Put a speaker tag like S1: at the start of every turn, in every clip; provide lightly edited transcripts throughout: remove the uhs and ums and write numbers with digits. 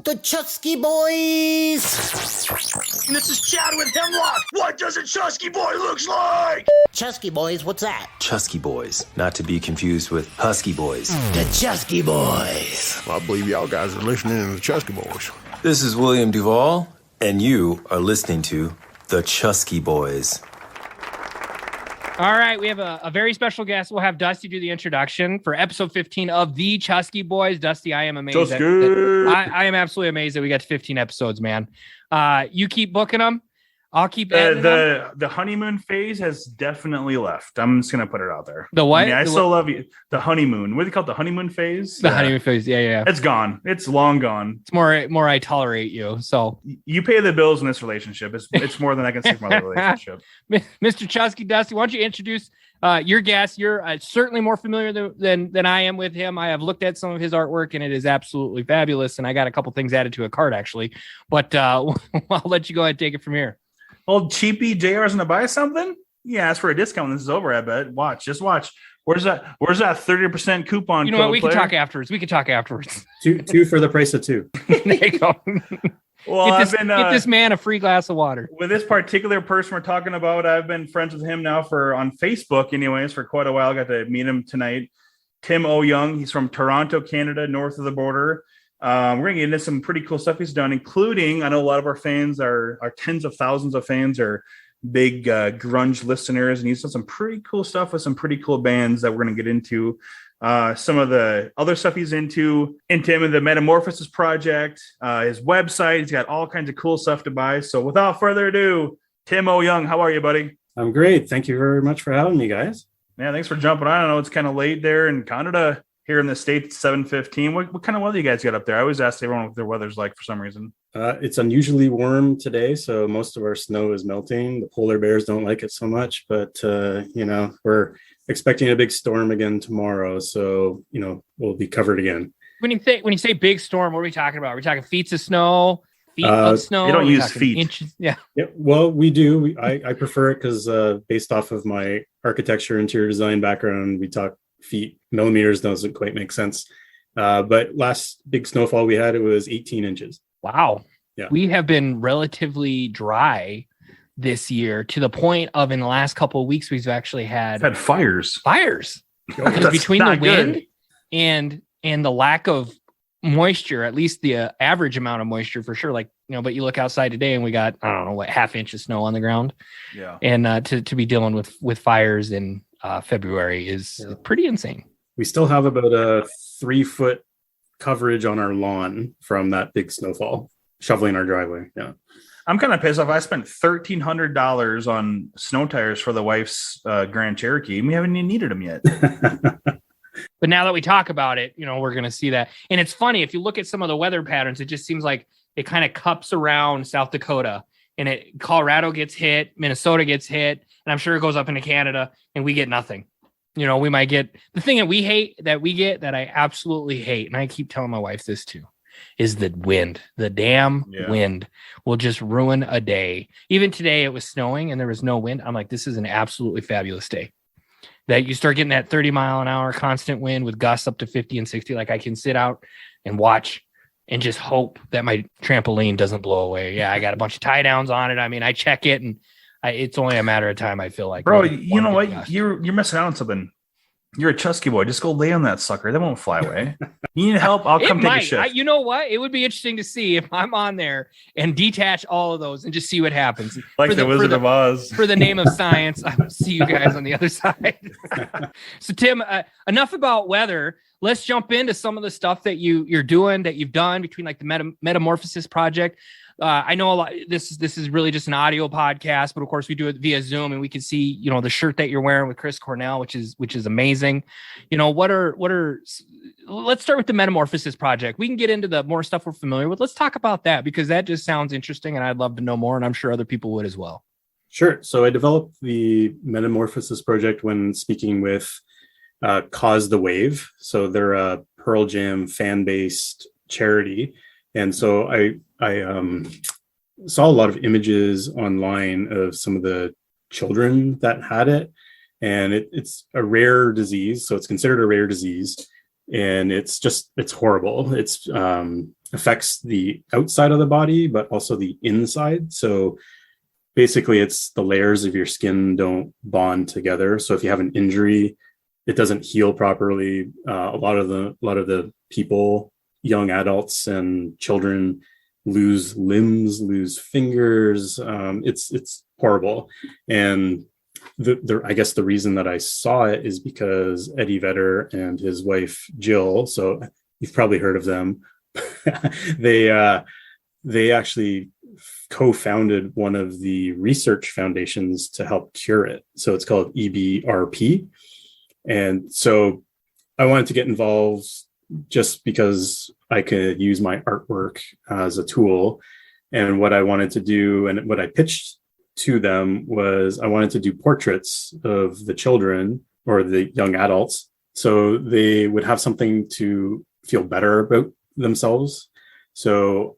S1: The Chusky Boys!
S2: This is Chad with Hemlock. What does a Chusky Boy looks like?
S1: Chusky Boys, what's that?
S3: Chusky Boys, not to be confused with Husky Boys.
S1: The Chusky Boys.
S4: I believe y'all guys are listening to the Chusky Boys.
S3: This is William Duvall, and you are listening to the Chusky Boys.
S5: All right, we have a very special guest. We'll have Dusty do the introduction for episode 15 of the Chusky Boys. Dusty, I am amazed. I am absolutely amazed that we got to 15 episodes, man. You keep booking them. I'll keep adding them.
S6: The honeymoon phase has definitely left. I'm just gonna put it out there.
S5: The what?
S6: I mean, I still love you. The honeymoon. What do you call it? The honeymoon phase?
S5: The honeymoon phase. Yeah.
S6: It's gone. It's long gone.
S5: It's more I tolerate you. So
S6: you pay the bills in this relationship. It's more than I can see from other relationship.
S5: Mr. Chusky, Dusty, why don't you introduce your guest? You're certainly more familiar than I am with him. I have looked at some of his artwork and it is absolutely fabulous. And I got a couple things added to a cart actually, but I'll let you go ahead and take it from here.
S6: Old cheapy JR's gonna buy something? Yeah, ask for a discount when this is over. I bet. Just watch. Where's that 30% coupon?
S5: You know what? We can talk afterwards.
S7: Two for the price of two.
S5: There you go.
S6: Well,
S5: get this man a free glass of water.
S6: With this particular person we're talking about, I've been friends with him now on Facebook, anyways, for quite a while. I got to meet him tonight. Tim Au-Yeung. He's from Toronto, Canada, north of the border. We're going to get into some pretty cool stuff he's done, including, I know a lot of our fans are tens of thousands of fans are big grunge listeners, and he's done some pretty cool stuff with some pretty cool bands that we're going to get into. Some of the other stuff he's into him and the Metamorphosis Project, his website. He's got all kinds of cool stuff to buy. So without further ado, Tim Au-Yeung, how are you, buddy?
S7: I'm great. Thank you very much for having me, guys.
S6: Yeah, thanks for jumping on. I know it's kind of late there in Canada. Here in the States, 7:15. What kind of weather you guys got up there? I always ask everyone what their weather's like for some reason.
S7: It's unusually warm today, so most of our snow is melting. The polar bears don't like it so much, but we're expecting a big storm again tomorrow, so we'll be covered again.
S5: When you say big storm, what are we talking about? Are we talking feet of snow? Feet of snow?
S6: They don't use feet.
S5: Inches? Yeah.
S7: Well, we do. I prefer it because based off of my architecture, interior design background, we talk feet. Millimeters doesn't quite make sense. But last big snowfall we had, it was 18 inches.
S5: Wow.
S7: Yeah.
S5: We have been relatively dry this year to the point of in the last couple of weeks, we've actually had
S6: fires.
S5: Between the wind and the lack of moisture, at least the average amount of moisture for sure. But you look outside today and we got, I don't know, half inch of snow on the ground.
S6: Yeah.
S5: And to be dealing with fires in February is pretty insane.
S7: We still have about a 3-foot coverage on our lawn from that big snowfall, shoveling our driveway. Yeah.
S6: I'm kind of pissed off. I spent $1,300 on snow tires for the wife's Grand Cherokee, and we haven't even needed them yet.
S5: But now that we talk about it, we're going to see that. And it's funny, if you look at some of the weather patterns, it just seems like it kind of cups around South Dakota, and Colorado gets hit, Minnesota gets hit, and I'm sure it goes up into Canada, and we get nothing. We might get the thing that I absolutely hate. And I keep telling my wife this too, is the wind. The damn wind will just ruin a day. Even today it was snowing and there was no wind. I'm like, this is an absolutely fabulous day. That you start getting that 30 mile an hour constant wind with gusts up to 50 and 60. Like I can sit out and watch and just hope that my trampoline doesn't blow away. Yeah, I got a bunch of tie downs on it. I mean, I check it and it's only a matter of time, I feel like.
S6: Bro, you know what? You're missing out on something. You're a Chusky Boy. Just go lay on that sucker. That won't fly away. You need help? I'll come take a shift.
S5: You know what? It would be interesting to see if I'm on there and detach all of those and just see what happens.
S6: Like the Wizard of Oz.
S5: For the name of science, I will see you guys on the other side. So, Tim, enough about weather. Let's jump into some of the stuff that you're doing, that you've done between like the Metamorphosis Project. I know a lot. This is really just an audio podcast, but of course we do it via Zoom, and we can see, the shirt that you're wearing with Chris Cornell, which is amazing. Let's start with the Metamorphosis Project. We can get into the more stuff we're familiar with. Let's talk about that because that just sounds interesting, and I'd love to know more, and I'm sure other people would as well.
S7: Sure. So I developed the Metamorphosis Project when speaking with Cause the Wave. So they're a Pearl Jam fan-based charity. And so I saw a lot of images online of some of the children that had it. And it's a rare disease. So it's considered a rare disease. and it's horrible. It's affects the outside of the body, but also the inside. So basically, it's the layers of your skin don't bond together. So if you have an injury, it doesn't heal properly. A lot of the people, young adults and children, lose limbs, lose fingers. It's horrible. And I guess the reason that I saw it is because Eddie Vedder and his wife Jill, so you've probably heard of them. They actually co-founded one of the research foundations to help cure it. So it's called EBRP. And so I wanted to get involved just because I could use my artwork as a tool. And what I wanted to do, and what I pitched to them, was I wanted to do portraits of the children or the young adults, so they would have something to feel better about themselves. So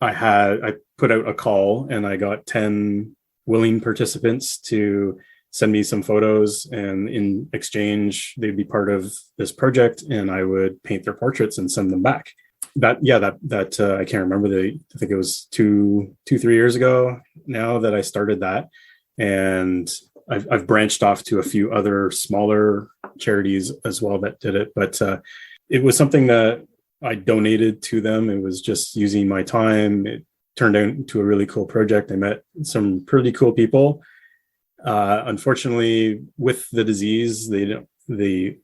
S7: I put out a call, and I got 10 willing participants to send me some photos, and in exchange, they'd be part of this project, and I would paint their portraits and send them back. I can't remember. I think it was 3 years ago now that I started that, and I've branched off to a few other smaller charities as well that did it. But it was something that I donated to them. It was just using my time. It turned into a really cool project. I met some pretty cool people. Unfortunately, with the disease, the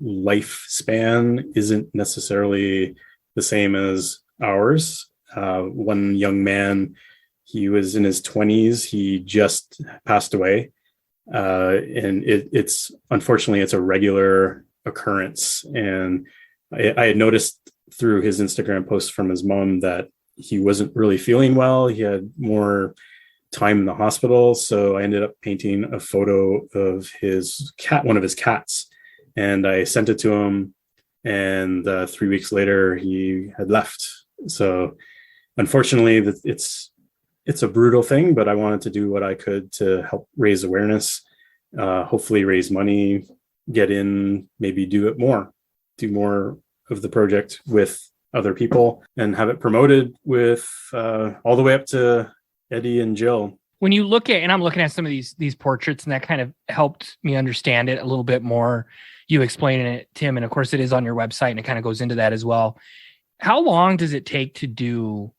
S7: lifespan isn't necessarily the same as ours. One young man, he was in his 20s. He just passed away. And it's unfortunately, it's a regular occurrence. And I had noticed through his Instagram posts from his mom that he wasn't really feeling well. He had more time in the hospital. So I ended up painting a photo of his cat, one of his cats, and I sent it to him. And 3 weeks later, he had left. So unfortunately, it's a brutal thing, but I wanted to do what I could to help raise awareness, hopefully raise money, get in, maybe do more of the project with other people, and have it promoted with all the way up to Eddie and Jill.
S5: When you look at, and I'm looking at some of these portraits, and that kind of helped me understand it a little bit more. You explaining it, Tim, and of course it is on your website, and it kind of goes into that as well. How long does it take to do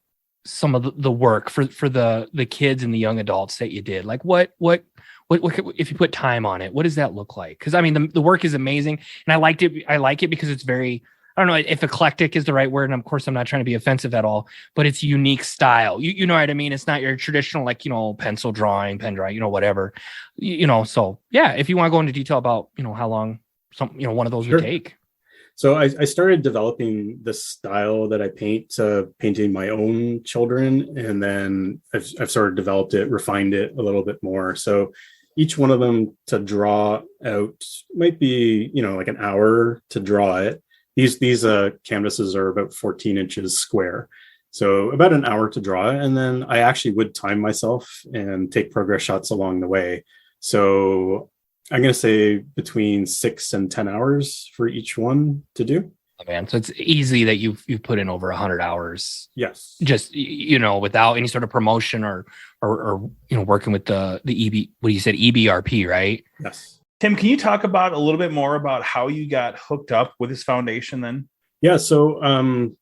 S5: some of the work for the kids and the young adults that you did? Like what if you put time on it, what does that look like? Because I mean, the work is amazing, and I like it because it's very, I don't know if eclectic is the right word. And of course, I'm not trying to be offensive at all, but it's unique style. You know what I mean? It's not your traditional, like, pencil drawing, pen drawing, whatever, so yeah, if you want to go into detail about, how long one of those would take.
S7: So I started developing the style that I paint, painting my own children. And then I've sort of developed it, refined it a little bit more. So each one of them to draw out might be, like an hour to draw it. These canvases are about 14 inches square. So about an hour to draw. And then I actually would time myself and take progress shots along the way. So I'm going to say between 6 and 10 hours for each one to do.
S5: Oh, man. So it's easy that you've put in over 100 hours.
S7: Yes.
S5: Just, without any sort of promotion or working with the EB, what you said, EBRP, right?
S7: Yes.
S6: Tim, can you talk about a little bit more about how you got hooked up with this foundation then?
S7: Yeah. So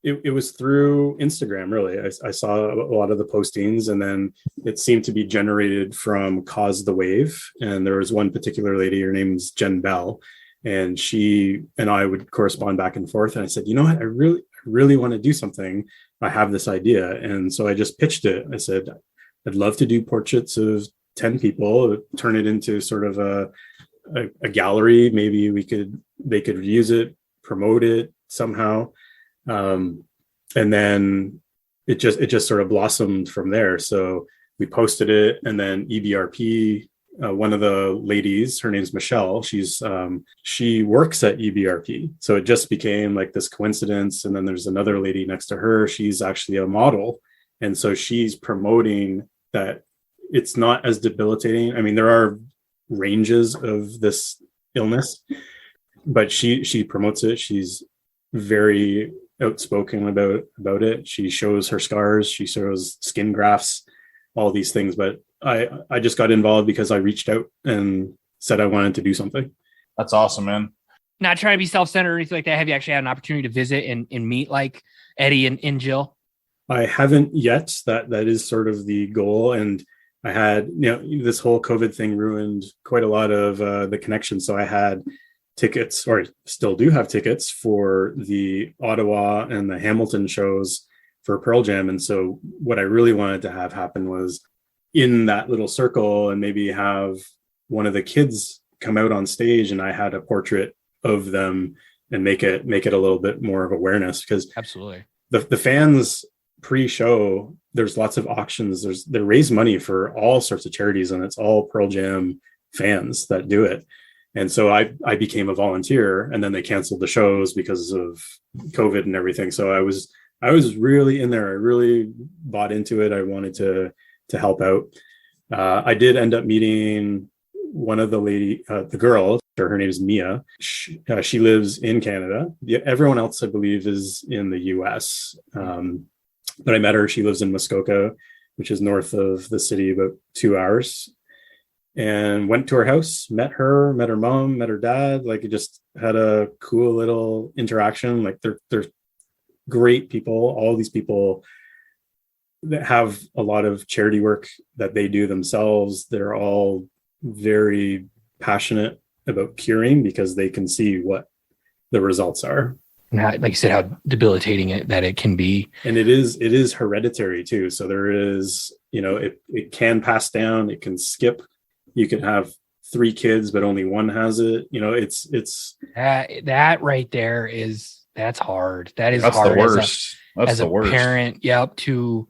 S7: it was through Instagram, really. I saw a lot of the postings, and then it seemed to be generated from Cause the Wave. And there was one particular lady, her name's Jen Bell, and she and I would correspond back and forth. And I said, what? I really want to do something. I have this idea. And so I just pitched it. I said, I'd love to do portraits of 10 people, turn it into sort of a gallery. Maybe they could use it, promote it somehow. And then it just sort of blossomed from there. So we posted it, and then EBRP, one of the ladies, her name's Michelle. She works at EBRP. So it just became like this coincidence. And then there's another lady next to her. She's actually a model. And so she's promoting that it's not as debilitating. I mean, there are ranges of this illness, but she promotes it. She's very outspoken about it. She shows her scars, she shows skin grafts, all these things. But I just got involved because I reached out and said I wanted to do something.
S6: That's awesome, man.
S5: Not trying to be self-centered or anything like that. Have you actually had an opportunity to visit and meet like Eddie and Jill?
S7: I haven't yet. That is sort of the goal. And I had, this whole COVID thing ruined quite a lot of the connections. So I had tickets, or still do have tickets, for the Ottawa and the Hamilton shows for Pearl Jam. And so what I really wanted to have happen was in that little circle, and maybe have one of the kids come out on stage, and I had a portrait of them, and make it a little bit more of awareness, because
S5: absolutely
S7: the fans pre-show, there's lots of auctions, they raise money for all sorts of charities, and it's all Pearl Jam fans that do it. And so I became a volunteer, and then they canceled the shows because of COVID and everything. So I was really in there. I really bought into it. I wanted to help out. I did end up meeting one of the girl, her name is Mia. She lives in Canada. Everyone else, I believe, is in the US. But I met her. She lives in Muskoka, which is north of the city, about 2 hours. And went to her house, met her mom, met her dad. Like, it just had a cool little interaction. Like, they're great people. All these people that have a lot of charity work that they do themselves, they're all very passionate about curing, because they can see what the results are.
S5: And how, like you said, how debilitating it can be.
S7: And it is hereditary too. So there is, it can pass down, it can skip. You can have 3 kids, but only one has it. It's
S5: that right there that's hard. That's hard.
S6: The worst.
S5: As a parent, to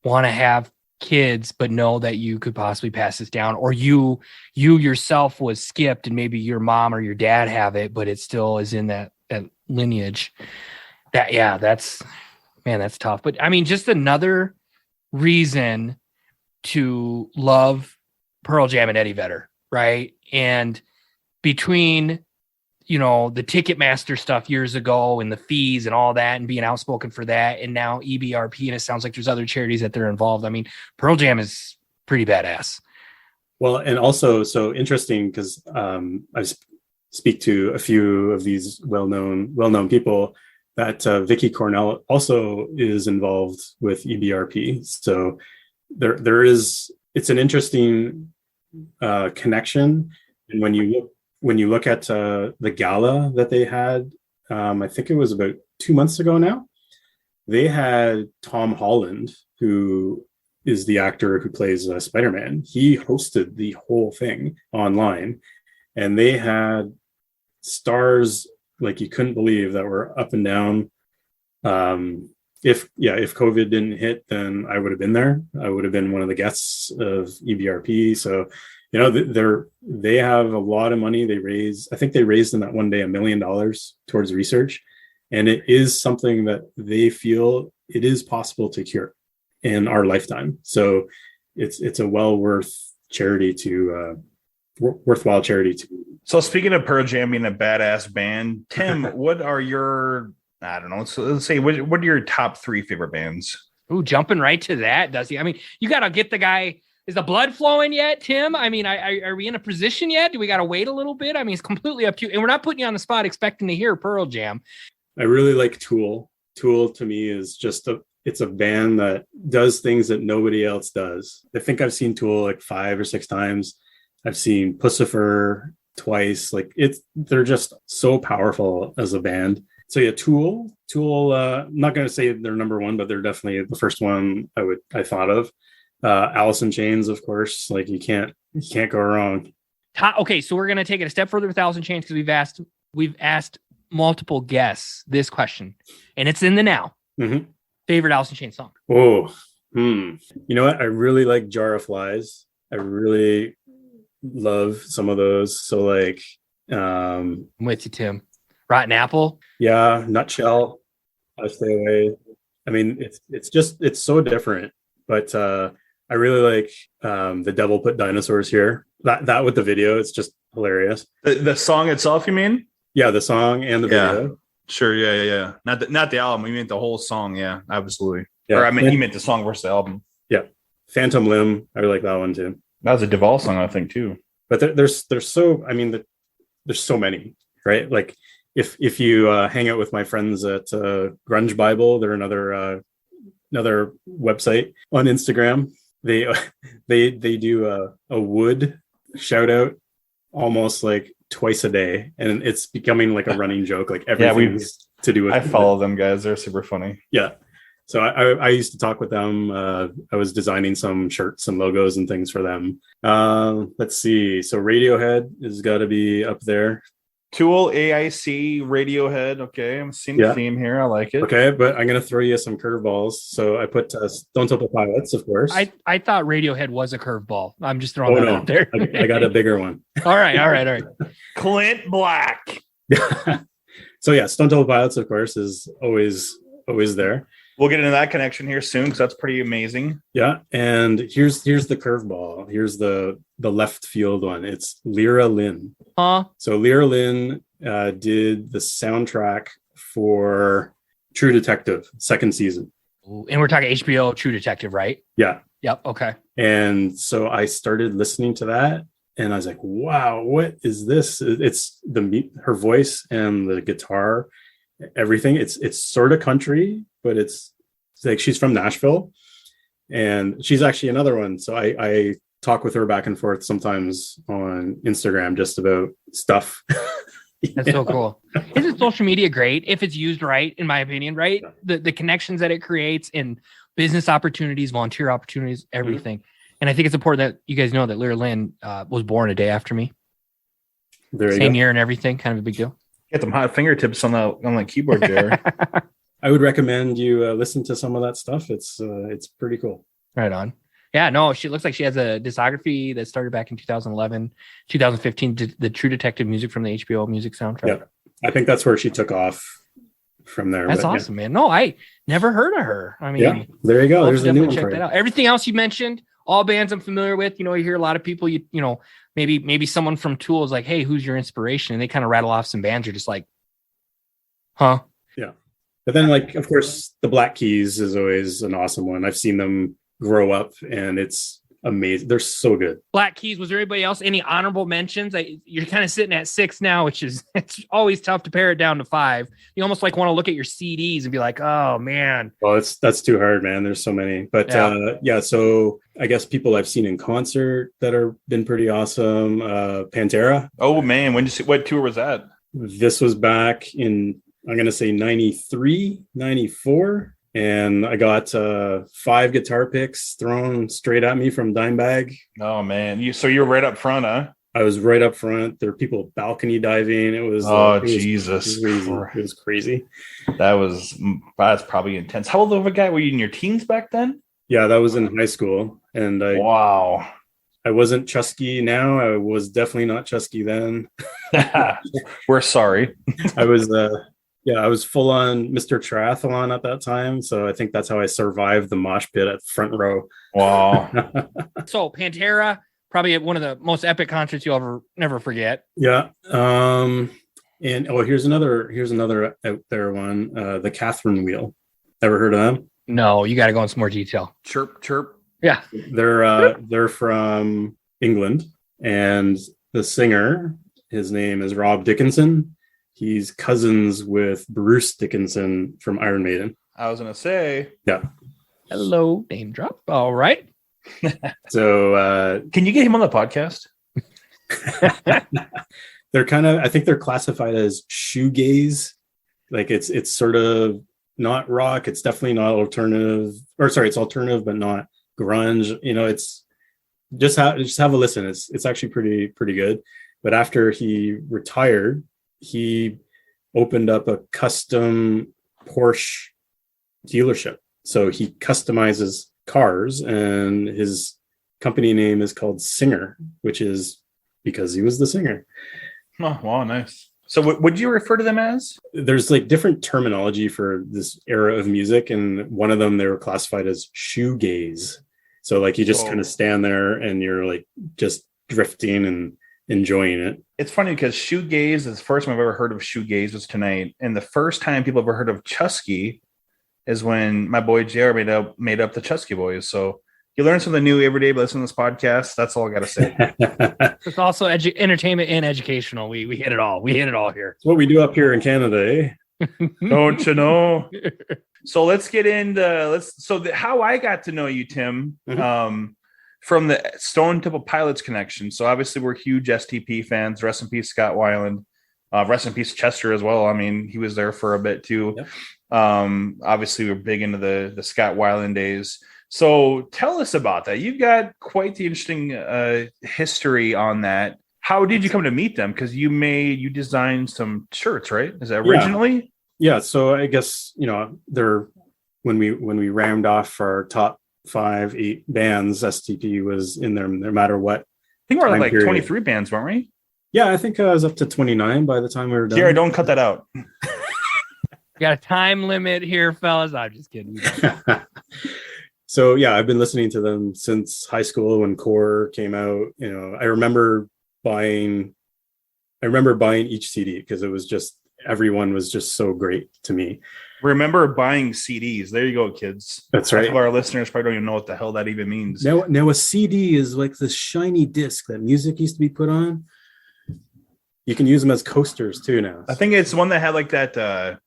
S5: want to have kids, but know that you could possibly pass this down, or you yourself was skipped, and maybe your mom or your dad have it, but it still is in that lineage. That's tough. But I mean, just another reason to love Pearl Jam and Eddie Vedder, right? And between the Ticketmaster stuff years ago, and the fees and all that, and being outspoken for that, and now EBRP, and it sounds like there's other charities that they're involved. I mean, Pearl Jam is pretty badass.
S7: Well, and also so interesting, because I speak to a few of these well-known people, that Vicky Cornell also is involved with EBRP. So there is, it's an interesting connection. And when you look at the gala that they had, I think it was about 2 months ago now, they had Tom Holland, who is the actor who plays Spider-Man. He hosted the whole thing online, and they had stars like you couldn't believe that were up and down. If COVID didn't hit, then I would have been there. I would have been one of the guests of EBRP. So, they have a lot of money. I think they raised in that one day $1 million towards research. And it is something that they feel it is possible to cure in our lifetime. So it's a worthwhile charity to.
S6: So speaking of Pearl Jam being a badass band, Tim, what are your, I don't know, so let's say, what are your top 3 favorite bands?
S5: Ooh, jumping right to that, does he? I mean, you got to get the guy. Is the blood flowing yet, Tim? I mean, are we in a position yet? Do we got to wait a little bit? I mean, it's completely up to you. And we're not putting you on the spot expecting to hear Pearl Jam.
S7: I really like Tool. Tool to me is just it's a band that does things that nobody else does. I think I've seen Tool like 5 or 6 times. I've seen Pussifer twice. Like, they're just so powerful as a band. So yeah, Tool, I'm not going to say they're number 1, but they're definitely the first one I thought of. Alice in Chains, of course. Like, you can't go wrong.
S5: Okay, so we're going to take it a step further with Alice in Chains, because we've asked multiple guests this question, and it's in the now.
S7: Mm-hmm.
S5: Favorite Alice in Chains song?
S7: You know what? I really like Jar of Flies. I really love some of those. So like,
S5: I'm with you, Tim. Rotten Apple.
S7: Yeah, Nutshell. I Stay Away. I mean, it's so different, but I really like The Devil Put Dinosaurs Here. That with the video, it's just hilarious.
S6: The song itself, you mean?
S7: Yeah, the song and the video.
S6: Sure, yeah. Not the album. You meant the whole song, yeah, absolutely.
S7: Yeah.
S6: Or I mean, you meant the song versus the album.
S7: Yeah. Phantom Limb. I really like that one too.
S6: That was a Duvall song, I think, too.
S7: But there's so, I mean, there's so many, right? Like if you hang out with my friends at Grunge Bible, they're another website on Instagram. They do a wood shout out almost like twice a day, and it's becoming like a running joke. Like everything's to do with.
S6: I follow them guys; they're super funny.
S7: Yeah, so I used to talk with them. I was designing some shirts and logos and things for them. Let's see. So Radiohead has got to be up there.
S6: Tool, AIC, Radiohead. Okay, I'm seeing the theme here. I like it.
S7: Okay, but I'm gonna throw you some curveballs. So I put Stone Temple Pilots, of course.
S5: I thought Radiohead was a curveball. I'm just throwing that out there.
S7: I got a bigger one.
S5: All right.
S6: Clint Black.
S7: So yeah, Stone Temple Pilots, of course, is always there.
S6: We'll get into that connection here soon because that's pretty amazing.
S7: Yeah, and here's the curveball. Here's the left field one. It's Lyra Lynn. So Lyra Lynn did the soundtrack for True Detective second season.
S5: And we're talking HBO True Detective, right?
S7: Yeah.
S5: Yep. Okay.
S7: And so I started listening to that, and I was like, "Wow, what is this?" It's her voice and the guitar, everything. It's sort of country, but it's like she's from Nashville, and she's actually another one. So I talk with her back and forth sometimes on Instagram just about stuff.
S5: That's so cool. Isn't social media great if it's used right, in my opinion, right? The connections that it creates in business opportunities, volunteer opportunities, everything. And I think it's important that you guys know that Lyra Lynn was born a day after me. Same year and everything, kind of a big deal.
S6: Get some hot fingertips on the keyboard there.
S7: I would recommend you listen to some of that stuff. It's pretty cool.
S5: Right on. Yeah, no, she looks like she has a discography that started back in 2011, 2015, the True Detective music from the HBO music soundtrack.
S7: Yeah, I think that's where she took off from there.
S5: That's awesome, man. No, I never heard of her. I mean,
S7: yeah, there you go. There's a new one for you.
S5: Everything else you mentioned, all bands I'm familiar with. You know, you hear a lot of people, you know, maybe someone from Tool is like, hey, who's your inspiration? And they kind of rattle off some bands. You're just like, huh?
S7: Yeah. But then, like, of course, the Black Keys is always an awesome one. I've seen them grow up, and it's amazing. They're so good.
S5: Black Keys. Was there anybody else? Any honorable mentions? You're kind of sitting at 6 now, which is, it's always tough to pare it down to 5. You almost like want to look at your CDs and be like, oh man.
S7: Well, that's too hard, man. There's so many. But yeah. So I guess people I've seen in concert that are been pretty awesome. Pantera.
S6: Oh man, what tour was that?
S7: This was back in, I'm gonna say 93, 94. And I got 5 guitar picks thrown straight at me from Dimebag.
S6: Oh man, so you're right up front, huh?
S7: I was right up front. There were people balcony diving. It was
S6: Jesus,
S7: it was crazy.
S6: That's probably intense. How old of a guy were you in your teens back then?
S7: Yeah, that was in high school, and
S6: wow.
S7: I wasn't Chusky now. I was definitely not Chusky then.
S6: We're sorry.
S7: I was I was full on Mr. Triathlon at that time. So I think that's how I survived the mosh pit at front row.
S6: Wow.
S5: So Pantera, probably one of the most epic concerts you'll never forget.
S7: Yeah. And here's another out there one. The Catherine Wheel. Ever heard of them?
S5: No, you got to go into some more detail.
S6: Chirp, chirp.
S5: Yeah.
S7: They're from England, and the singer, his name is Rob Dickinson. He's cousins with Bruce Dickinson from Iron Maiden.
S6: I was going to say.
S7: Yeah.
S5: Hello, name drop. All right.
S7: So
S6: can you get him on the podcast?
S7: They're kind of, I think they're classified as shoegaze. Like it's sort of not rock. It's definitely not alternative, it's alternative, but not grunge. You know, it's just have a listen. It's actually pretty good. But after he retired, he opened up a custom Porsche dealership. So he customizes cars, and his company name is called Singer, which is because he was the singer.
S6: Oh, wow, nice. So would you refer to them as?
S7: There's like different terminology for this era of music, and one of them they were classified as shoegaze. So like you just kind of stand there and you're like just drifting enjoying it.
S6: It's funny because shoegaze is the first time I've ever heard of shoegaze was tonight, and the first time people ever heard of Chusky is when my boy JR made up the Chusky Boys. So you learn something new every day by listening to this podcast. That's all I got to say.
S5: It's also entertainment and educational. We hit it all. We hit it all here.
S7: It's what we do up here in Canada, eh?
S6: Don't you know? So let's get into how I got to know you, Tim, from the Stone Temple Pilots connection. So obviously we're huge STP fans. Rest in peace, Scott Weiland. Rest in peace, Chester as well. I mean, he was there for a bit too. Yep. Obviously we're big into the Scott Weiland days. So tell us about that. You've got quite the interesting history on that. How did you come to meet them? Because you designed some shirts, right? Is that originally?
S7: Yeah. So I guess, they're when we rammed off our top 5-8 bands, STP was in there no matter what.
S6: I think we're like
S7: period.
S6: 23 bands, weren't we?
S7: Yeah, I think I was up to 29 by the time we were done.
S6: Jared, don't cut that out.
S5: Got a time limit here, fellas. I'm just kidding.
S7: So yeah, I've been listening to them since high school when Core came out. I remember buying each CD because it was just everyone was just so great to me.
S6: Remember buying CDs. There you go, kids.
S7: That's right.
S6: Our listeners probably don't even know what the hell that even means.
S7: Now a CD is like this shiny disc that music used to be put on. You can use them as coasters too now.
S6: I think it's one that had like that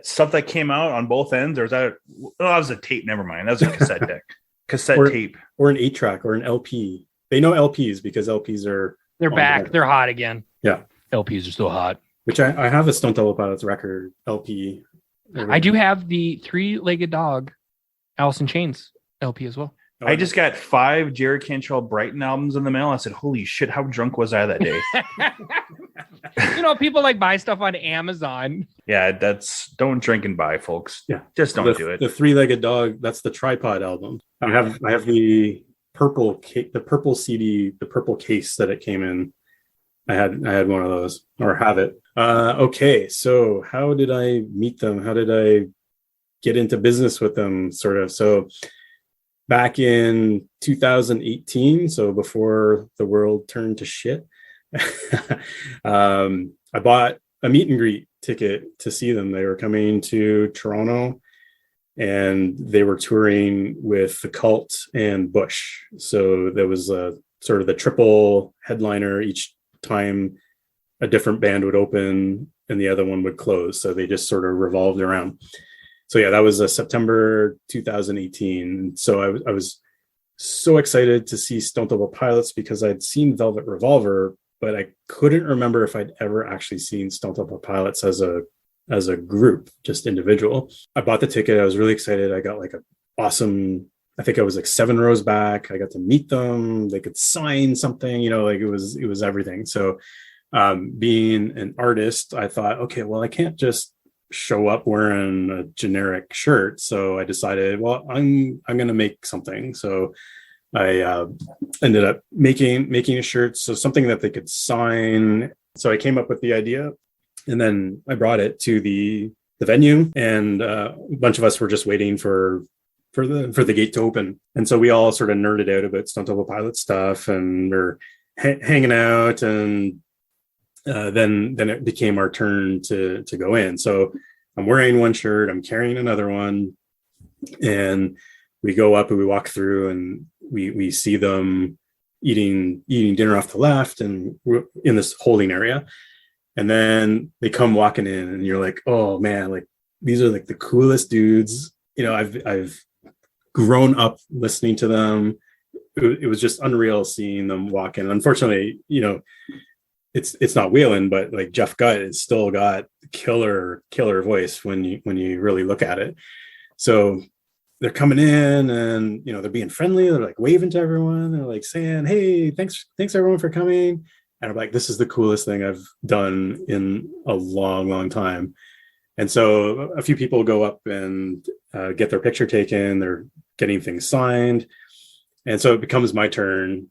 S6: stuff that came out on both ends. Or was that? That was a tape. Never mind. That was a cassette deck. Tape. Or
S7: an 8-track or an LP. They know LPs because LPs are...
S5: They're back. They're hot again.
S7: Yeah.
S5: LPs are still hot.
S7: Which I have a Stone Temple Pilots record LP.
S5: I do have the 3-Legged Dog Alice in Chains LP as well.
S6: I just got 5 Jared Cantrell Brighton albums in the mail. I said, holy shit, how drunk was I that day?
S5: People like buy stuff on Amazon.
S6: Yeah, don't drink and buy, folks.
S7: Yeah.
S6: Just don't do it.
S7: The 3-Legged Dog, that's the Tripod album. I have the purple CD, the purple case that it came in. I had one of those, or have it. Okay, so how did I meet them? How did I get into business with them, sort of? So back in 2018, so before the world turned to shit, I bought a meet and greet ticket to see them. They were coming to Toronto, and they were touring with The Cult and Bush. So there was a sort of the triple headliner each time a different band would open and the other one would close. So they just sort of revolved around. So yeah, that was September 2018. So I was so excited to see Stone Temple Pilots because I'd seen Velvet Revolver, but I couldn't remember if I'd ever actually seen Stone Temple Pilots as a group, just individual. I bought the ticket. I was really excited. I got like an awesome, I think I was like 7 rows back. I got to meet them. They could sign something, like it was everything. So being an artist, I thought, okay, well, I can't just show up wearing a generic shirt. So I decided, well, I'm going to make something. So I ended up making a shirt. So something that they could sign. So I came up with the idea, and then I brought it to the venue, and a bunch of us were just waiting for the gate to open. And so we all sort of nerded out about Stone Temple Pilot stuff, and we're hanging out, and then it became our turn to go in. So I'm wearing one shirt, I'm carrying another one, and we go up and we walk through, and we see them eating dinner off the left, and we're in this holding area. And then they come walking in, and you're like, oh man, like these are like the coolest dudes. I've grown up listening to them. It was just unreal seeing them walk in. Unfortunately, it's not Whelan, but like Jeff Gutt has still got killer voice when you really look at it. So they're coming in, and they're being friendly. They're like waving to everyone. They're like saying, "Hey, thanks everyone for coming." And I'm like, this is the coolest thing I've done in a long, long time. And so a few people go up and get their picture taken. They're getting things signed. And so it becomes my turn.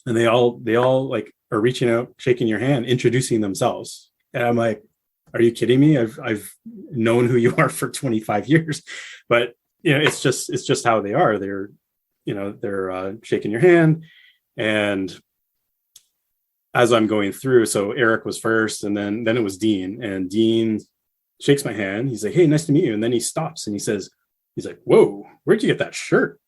S7: And they all like are reaching out, shaking your hand, introducing themselves. And I'm like, are you kidding me? I've known who you are for 25 years. But it's just how they are. They're shaking your hand. And as I'm going through, so Eric was first, and then it was Dean, and Dean shakes my hand. He's like, "Hey, nice to meet you." And then he stops and he's like, "Whoa, where'd you get that shirt?"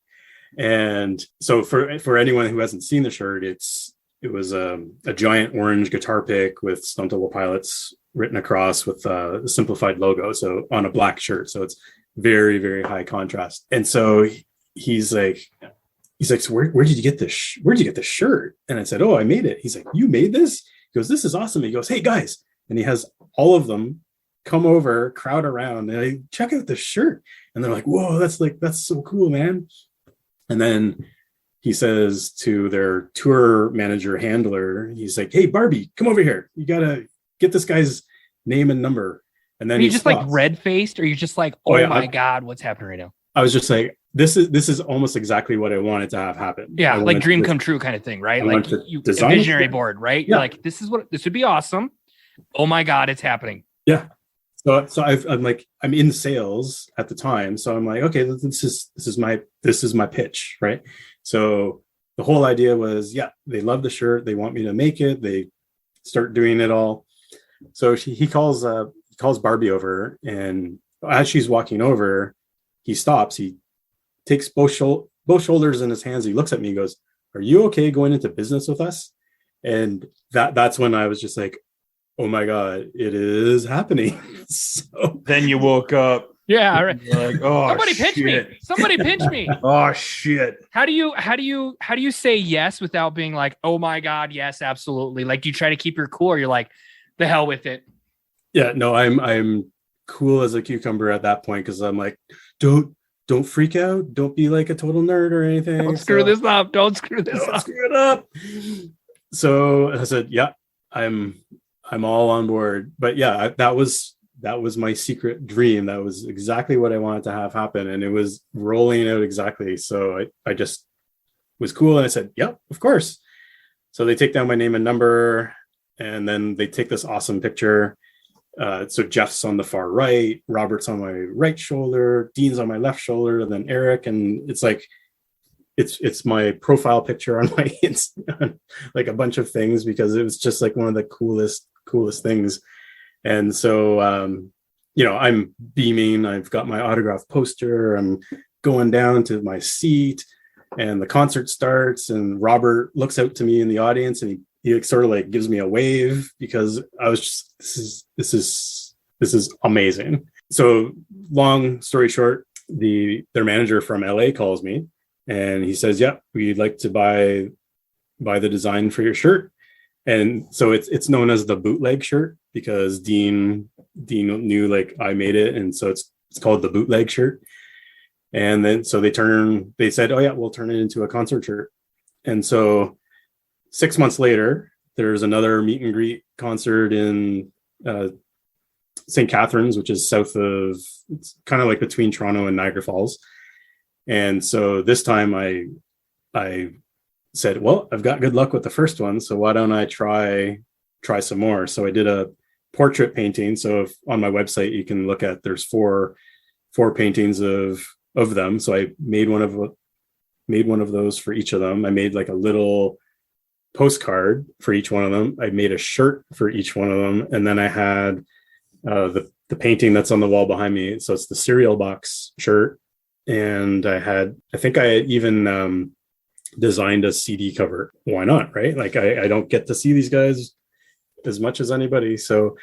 S7: And so for anyone who hasn't seen the shirt, it was a giant orange guitar pick with Stone Temple Pilots written across with a simplified logo, so on a black shirt. So it's very, very high contrast. And so he's like, "So where did you get this? Where'd you get this shirt?" And I said, "Oh, I made it." He's like, "You made this?" He goes, "This is awesome." He goes, "Hey guys," and he has all of them come over, crowd around, and I check out the shirt, and they're like, "Whoa, that's so cool, man." And then he says to their tour manager handler, he's like, "Hey, Barbie, come over here. You gotta get this guy's name and number." And then
S5: Are you just
S7: stops.
S5: like red faced, or you just like, "Oh yeah, my God, what's happening right now?"
S7: I was just like, this is almost exactly what I wanted to have happen.
S5: Yeah, like dream come true kind of thing, right? Like you a visionary board, right? Yeah. You're like, this would be awesome. Oh my God, it's happening.
S7: Yeah. So I'm in sales at the time. So I'm like, okay, this is my pitch, right? So the whole idea was, yeah, they love the shirt. They want me to make it. They start doing it all. So he calls Barbie over, and as she's walking over, he stops. He takes both shoulders in his hands. He looks at me and goes, "Are you okay going into business with us?" And that's when I was just like, oh my God, it is happening. So
S6: then you woke up.
S5: Yeah. Right.
S6: Like, oh,
S5: somebody pinch me. Somebody pinch me.
S6: Oh shit.
S5: How do you say yes without being like, oh my God, yes, absolutely? Like, do you try to keep your cool, or you're like, the hell with it?
S7: Yeah, no, I'm cool as a cucumber at that point, because I'm like, don't freak out. Don't be like a total nerd or anything.
S5: Don't screw this up. Don't screw
S7: it up. So I said, yeah, I'm all on board. But yeah, that was my secret dream. That was exactly what I wanted to have happen, and it was rolling out exactly. So I just was cool, and I said, yeah, of course. So they take down my name and number, and then they take this awesome picture. So Jeff's on the far right, Robert's on my right shoulder, Dean's on my left shoulder, and then Eric, and it's like it's my profile picture on my Instagram, like a bunch of things, because it was just like one of the coolest things. And so I'm beaming. I've got my autograph poster. I'm going down to my seat, and the concert starts, and Robert looks out to me in the audience, and he sort of like gives me a wave, because I was just, this is amazing. So long story short, their manager from LA calls me, and he says, yeah, we'd like to buy the design for your shirt. And so it's known as the bootleg shirt, because Dean knew like I made it, and so it's called the bootleg shirt. And then so they said, oh yeah, we'll turn it into a concert shirt. And so 6 months later, there's another meet and greet concert in St. Catharines, which is it's kind of like between Toronto and Niagara Falls. And so this time I said, well, I've got good luck with the first one, so why don't I try some more? So I did a portrait painting. So on my website, you can look at, there's four paintings of them. So I made one of those for each of them. I made like a little postcard for each one of them. I made a shirt for each one of them. And then I had the painting that's on the wall behind me. So it's the cereal box shirt. And I think I even designed a CD cover. Why not, right? Like I don't get to see these guys as much as anybody. So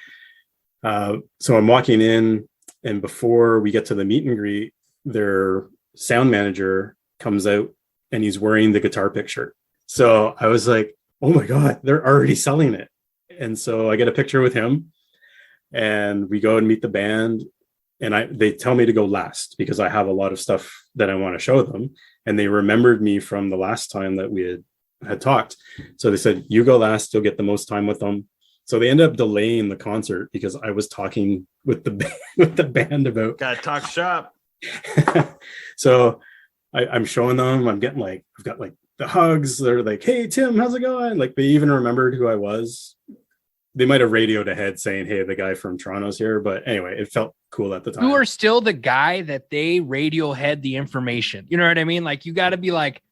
S7: I'm walking in, and before we get to the meet and greet, their sound manager comes out, and he's wearing the guitar pick shirt. So I was like, oh my God, they're already selling it. And so I get a picture with him, and we go and meet the band, and they tell me to go last, because I have a lot of stuff that I want to show them. And they remembered me from the last time that we had talked. So they said, you go last, you'll get the most time with them. So they ended up delaying the concert, because I was talking with the band about.
S6: Gotta talk shop.
S7: So I'm showing them, I've got like the hugs. They're like, hey, Tim, how's it going? Like, they even remembered who I was. They might have radioed ahead saying, hey, the guy from Toronto's here. But anyway, it felt cool at the time.
S5: You are still the guy that they radiohead the information. You know what I mean? Like, you got to be like,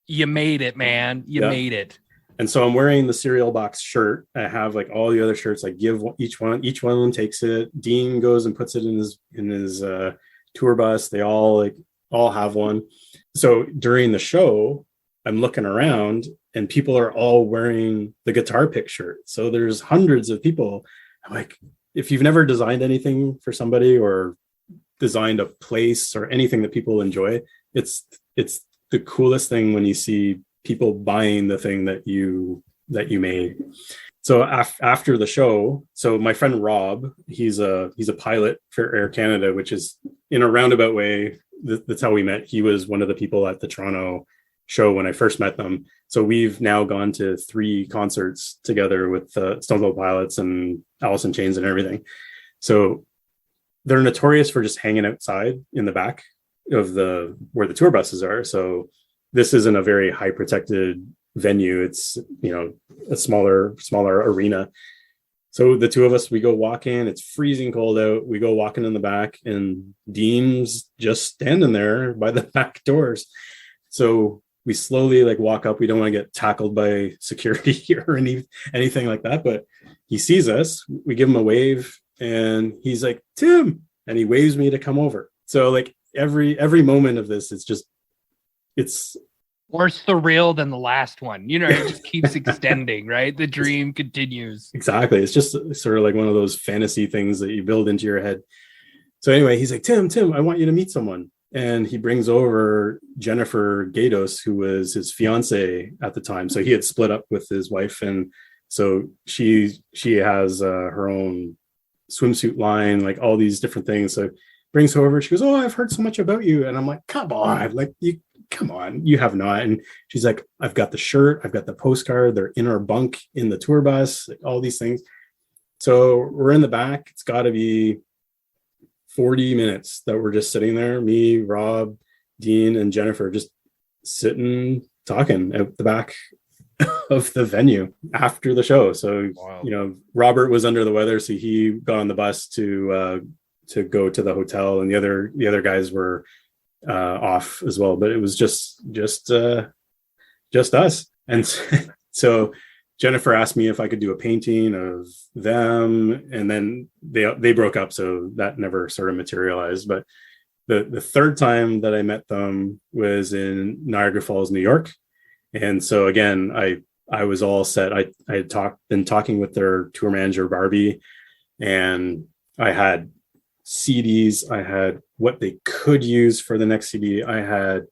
S5: you made it, man. You made it.
S7: And so I'm wearing the cereal box shirt. I have like all the other shirts. I give each one of them takes it. Dean goes and puts it in his tour bus. They all have one. So during the show, I'm looking around and people are all wearing the guitar pick shirt. So there's hundreds of people. I'm like, if you've never designed anything for somebody or designed a place or anything that people enjoy, it's the coolest thing when you see people buying the thing that you made. So after the show, so my friend Rob, he's a pilot for Air Canada, which is in a roundabout way. That's how we met. He was one of the people at the Toronto show when I first met them. So we've now gone to 3 concerts together with Stone Temple Pilots and Alice in Chains and everything. So they're notorious for just hanging outside in the back of where the tour buses are. So this isn't a very high protected venue. It's, a smaller arena. So the two of us, we go walking. It's freezing cold out. We go walking in the back, and Dean's just standing there by the back doors. So we slowly walk up. We don't want to get tackled by security or anything like that. But he sees us. We give him a wave, and he's like, "Tim," and he waves me to come over. So every moment of this, it's
S5: more surreal than the last one. It just keeps extending, right? The dream continues.
S7: Exactly. It's just sort of like one of those fantasy things that you build into your head. So anyway, he's like, Tim, I want you to meet someone. And he brings over Jennifer Gatos, who was his fiance at the time. So he had split up with his wife. And so she has her own swimsuit line, like all these different things. So brings her over. She goes, "Oh, I've heard so much about you." And I'm like, "Come on, come on, you have not." And she's like, "I've got the shirt, I've got the postcard, they're in our bunk in the tour bus, all these things." So we're in the back. It's got to be 40 minutes that we're just sitting there, me, Rob, Dean, and Jennifer, just sitting, talking at the back of the venue after the show. So, wow. Robert was under the weather, so he got on the bus to go to the hotel, and the other guys were off as well, but it was just us. And so Jennifer asked me if I could do a painting of them, and then they broke up, so that never sort of materialized. But the third time that I met them was in Niagara Falls, New York. And so again, I was all set. I had been talking with their tour manager, Barbie, and I had CDs. I had what they could use for the next CD. I had,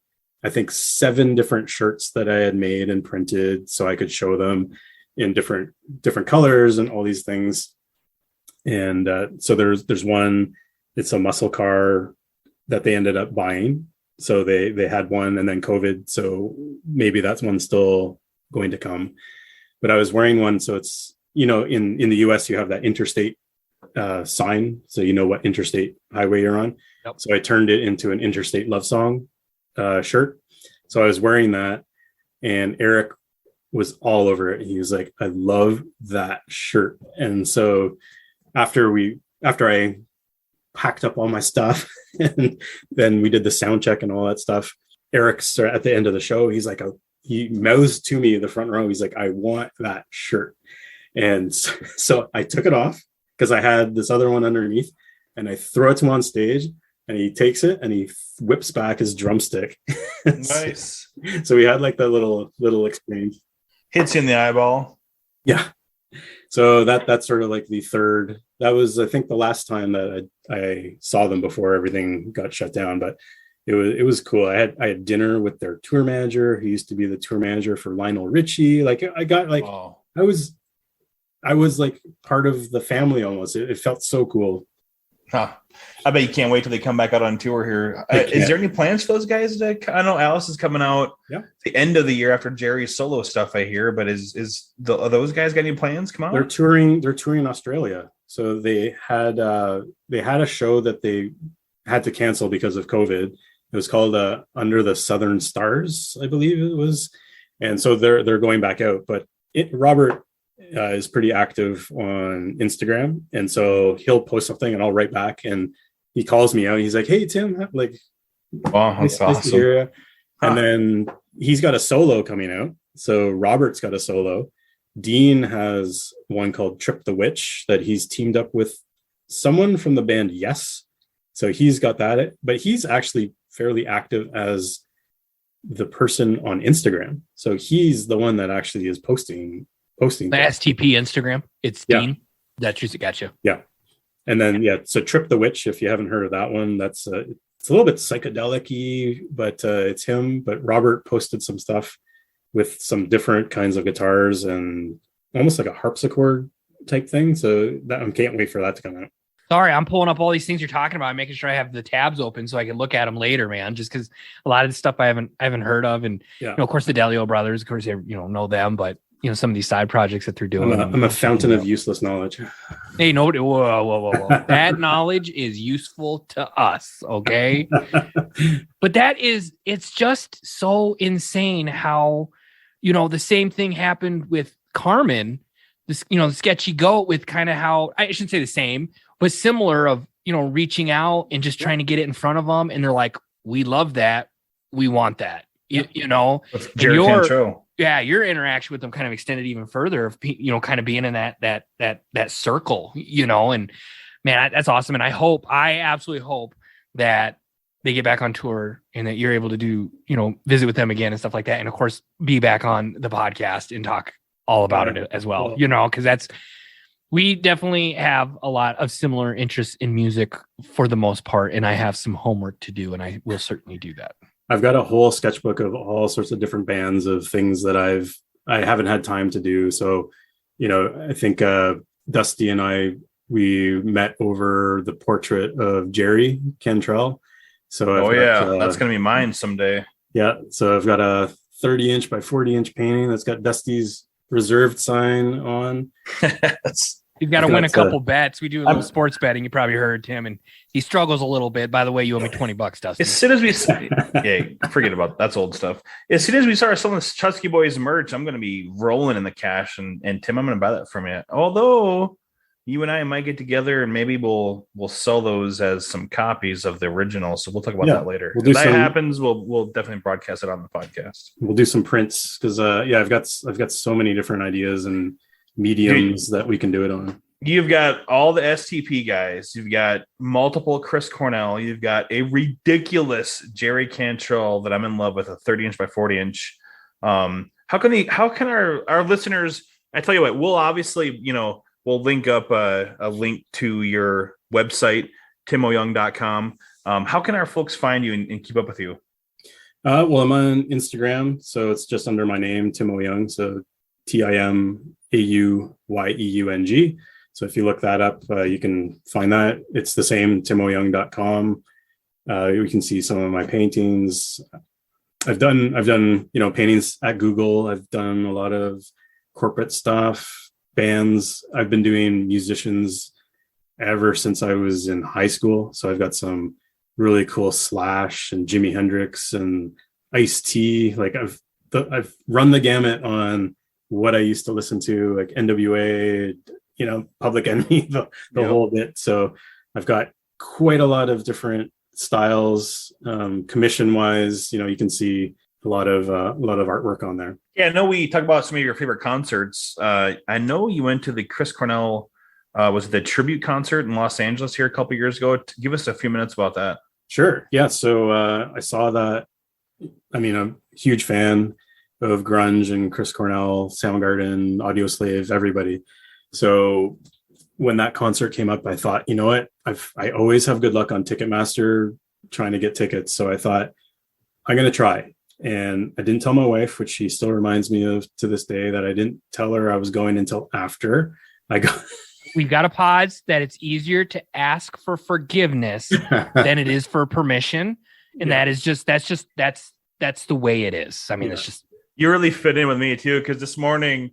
S7: I think, 7 different shirts that I had made and printed so I could show them in different colors and all these things. And so there's one, it's a muscle car that they ended up buying. So they had one, and then COVID. So maybe that's one still going to come. But I was wearing one. So it's, in the US, you have that interstate sign, so you know what interstate highway you're on. Yep. So I turned it into an interstate love song shirt. So I was wearing that, and Eric was all over it. He was like, "I love that shirt." And so after I packed up all my stuff and then we did the sound check and all that stuff, Eric, at the end of the show, he's like, he mouths to me in the front row. He's like, "I want that shirt." And so I took it off, because I had this other one underneath, and I throw it to him on stage, and he takes it and he whips back his drumstick.
S6: Nice.
S7: So we had like that little exchange.
S6: Hits you in the eyeball.
S7: Yeah. So that's sort of like the third. That was, I think, the last time that I saw them before everything got shut down. But it was cool. I had dinner with their tour manager, who used to be the tour manager for Lionel Richie. Like I got like, wow. I was like part of the family almost. It felt so cool.
S6: Huh. I bet you can't wait till they come back out on tour here. Is there any plans for those guys? I know Alice is coming out the end of the year after Jerry's solo stuff, I hear. But are those guys got any plans? Come on.
S7: They're touring Australia. So they had a show that they had to cancel because of COVID. It was called Under the Southern Stars, I believe it was. And so they're going back out. But Robert is pretty active on Instagram, and so he'll post something and I'll write back, and he calls me out. He's like, "Hey Tim, like,
S6: wow, that's awesome."
S7: And then he's got a solo coming out, So Robert's got a solo. Dean has one called Trip the Witch that he's teamed up with someone from the band Yes. So he's got that, but he's actually fairly active as the person on Instagram. So he's the one that actually is posting
S5: The STP Instagram. It's
S7: Yeah.
S5: Dean. That's just gotcha.
S7: Yeah. And then, so Trip the Witch, if you haven't heard of that one, that's it's a little bit psychedelic-y, but it's him. But Robert posted some stuff with some different kinds of guitars and almost like a harpsichord type thing. So that I can't wait for that to come out.
S5: Sorry, I'm pulling up all these things you're talking about. I'm making sure I have the tabs open so I can look at them later, man. Just because a lot of the stuff I haven't heard of, and of course the Delio brothers, of course, know them, but some of these side projects that they're doing.
S7: I'm a fountain of useless knowledge.
S5: Hey, no, whoa. That knowledge is useful to us, okay? But it's just so insane how, the same thing happened with Carmen, this, the sketchy goat, with kind of how, I shouldn't say the same, but similar of, reaching out and just trying to get it in front of them. And they're like, we love that. We want that,
S6: With Jerry Cantrell.
S5: Yeah, your interaction with them kind of extended even further of kind of being in that circle, and man, that's awesome. And I absolutely hope that they get back on tour and that you're able to do, visit with them again and stuff like that. And of course, be back on the podcast and talk all about it as well, because we definitely have a lot of similar interests in music for the most part. And I have some homework to do, and I will certainly do that.
S7: I've got a whole sketchbook of all sorts of different bands of things that I haven't had time to do. So, I think Dusty and we met over the portrait of Jerry Cantrell. So
S6: that's going to be mine someday.
S7: Yeah. So I've got a 30-inch by 40-inch painting that's got Dusty's reserved sign on.
S5: You've got to win a couple bets. We do a little sports betting. You probably heard Tim, and he struggles a little bit. By the way, you owe me $20, Dustin.
S6: As soon as we, forget about that's old stuff. As soon as we start selling this Chusky Boys merch, I'm going to be rolling in the cash. And Tim, I'm going to buy that from you. Although you and I might get together and maybe we'll sell those as some copies of the original. So we'll talk about that later. If that happens, we'll definitely broadcast it on the podcast.
S7: We'll do some prints because I've got so many different ideas and mediums that we can do it on.
S6: You've got all the STP guys. You've got multiple Chris Cornell. You've got a ridiculous Jerry Cantrell that I'm in love with, a 30-inch by 40-inch. How can our listeners? I tell you what, we'll obviously we'll link up a link to your website, timoyeung.com. How can our folks find you and keep up with you?
S7: Well, I'm on Instagram, so it's just under my name, Tim Au-Yeung. So TimAuyeung. So if you look that up, you can find that. It's the same, timoyeung.com. You can see some of my paintings. I've done paintings at Google. I've done a lot of corporate stuff, bands. I've been doing musicians ever since I was in high school. So I've got some really cool Slash and Jimi Hendrix and Ice-T. Like I've run the gamut on what I used to listen to, like NWA, Public Enemy, the whole bit. So I've got quite a lot of different styles. Commission wise, you can see a lot of artwork on there.
S6: Yeah, I know we talk about some of your favorite concerts. I know you went to the Chris Cornell, was it the tribute concert in Los Angeles here a couple years ago? Give us a few minutes about that.
S7: Sure. Yeah. So I saw that. I'm a huge fan of grunge and Chris Cornell, Soundgarden, Audioslave, everybody. So when that concert came up, I thought, you know what? I always have good luck on Ticketmaster trying to get tickets. So I thought, I'm going to try. And I didn't tell my wife, which she still reminds me of to this day, that I didn't tell her I was going until after I got.
S5: We've got a pause that it's easier to ask for forgiveness than it is for permission. And that's the way it is. It's just.
S6: You really fit in with me too, because this morning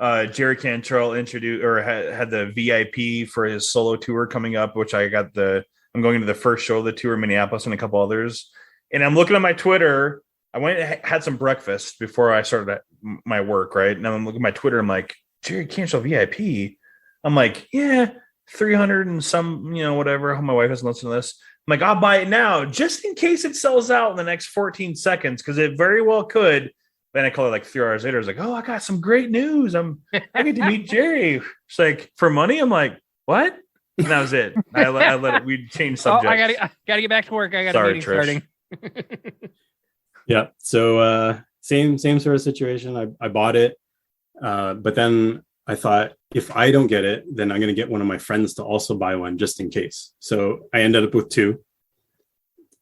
S6: Jerry Cantrell introduced or had the VIP for his solo tour coming up, which I'm going to the first show of the tour in Minneapolis and a couple others. And I'm looking at my Twitter. I went and had some breakfast before I started my work, right? And I'm looking at my Twitter. I'm like, Jerry Cantrell VIP. I'm like, yeah, 300 and some, whatever. I hope my wife doesn't listen to this. I'm like, I'll buy it now just in case it sells out in the next 14 seconds, because it very well could. Then I call it like 3 hours later. I was like, oh, I got some great news. I get to meet Jerry. It's like, for money? I'm like, what? And that was it. I let it. We changed subjects.
S5: Oh, I gotta get back to work. I got a meeting starting.
S7: Yeah. So same sort of situation. I bought it, but then I thought, if I don't get it, then I'm going to get one of my friends to also buy one just in case. So I ended up with two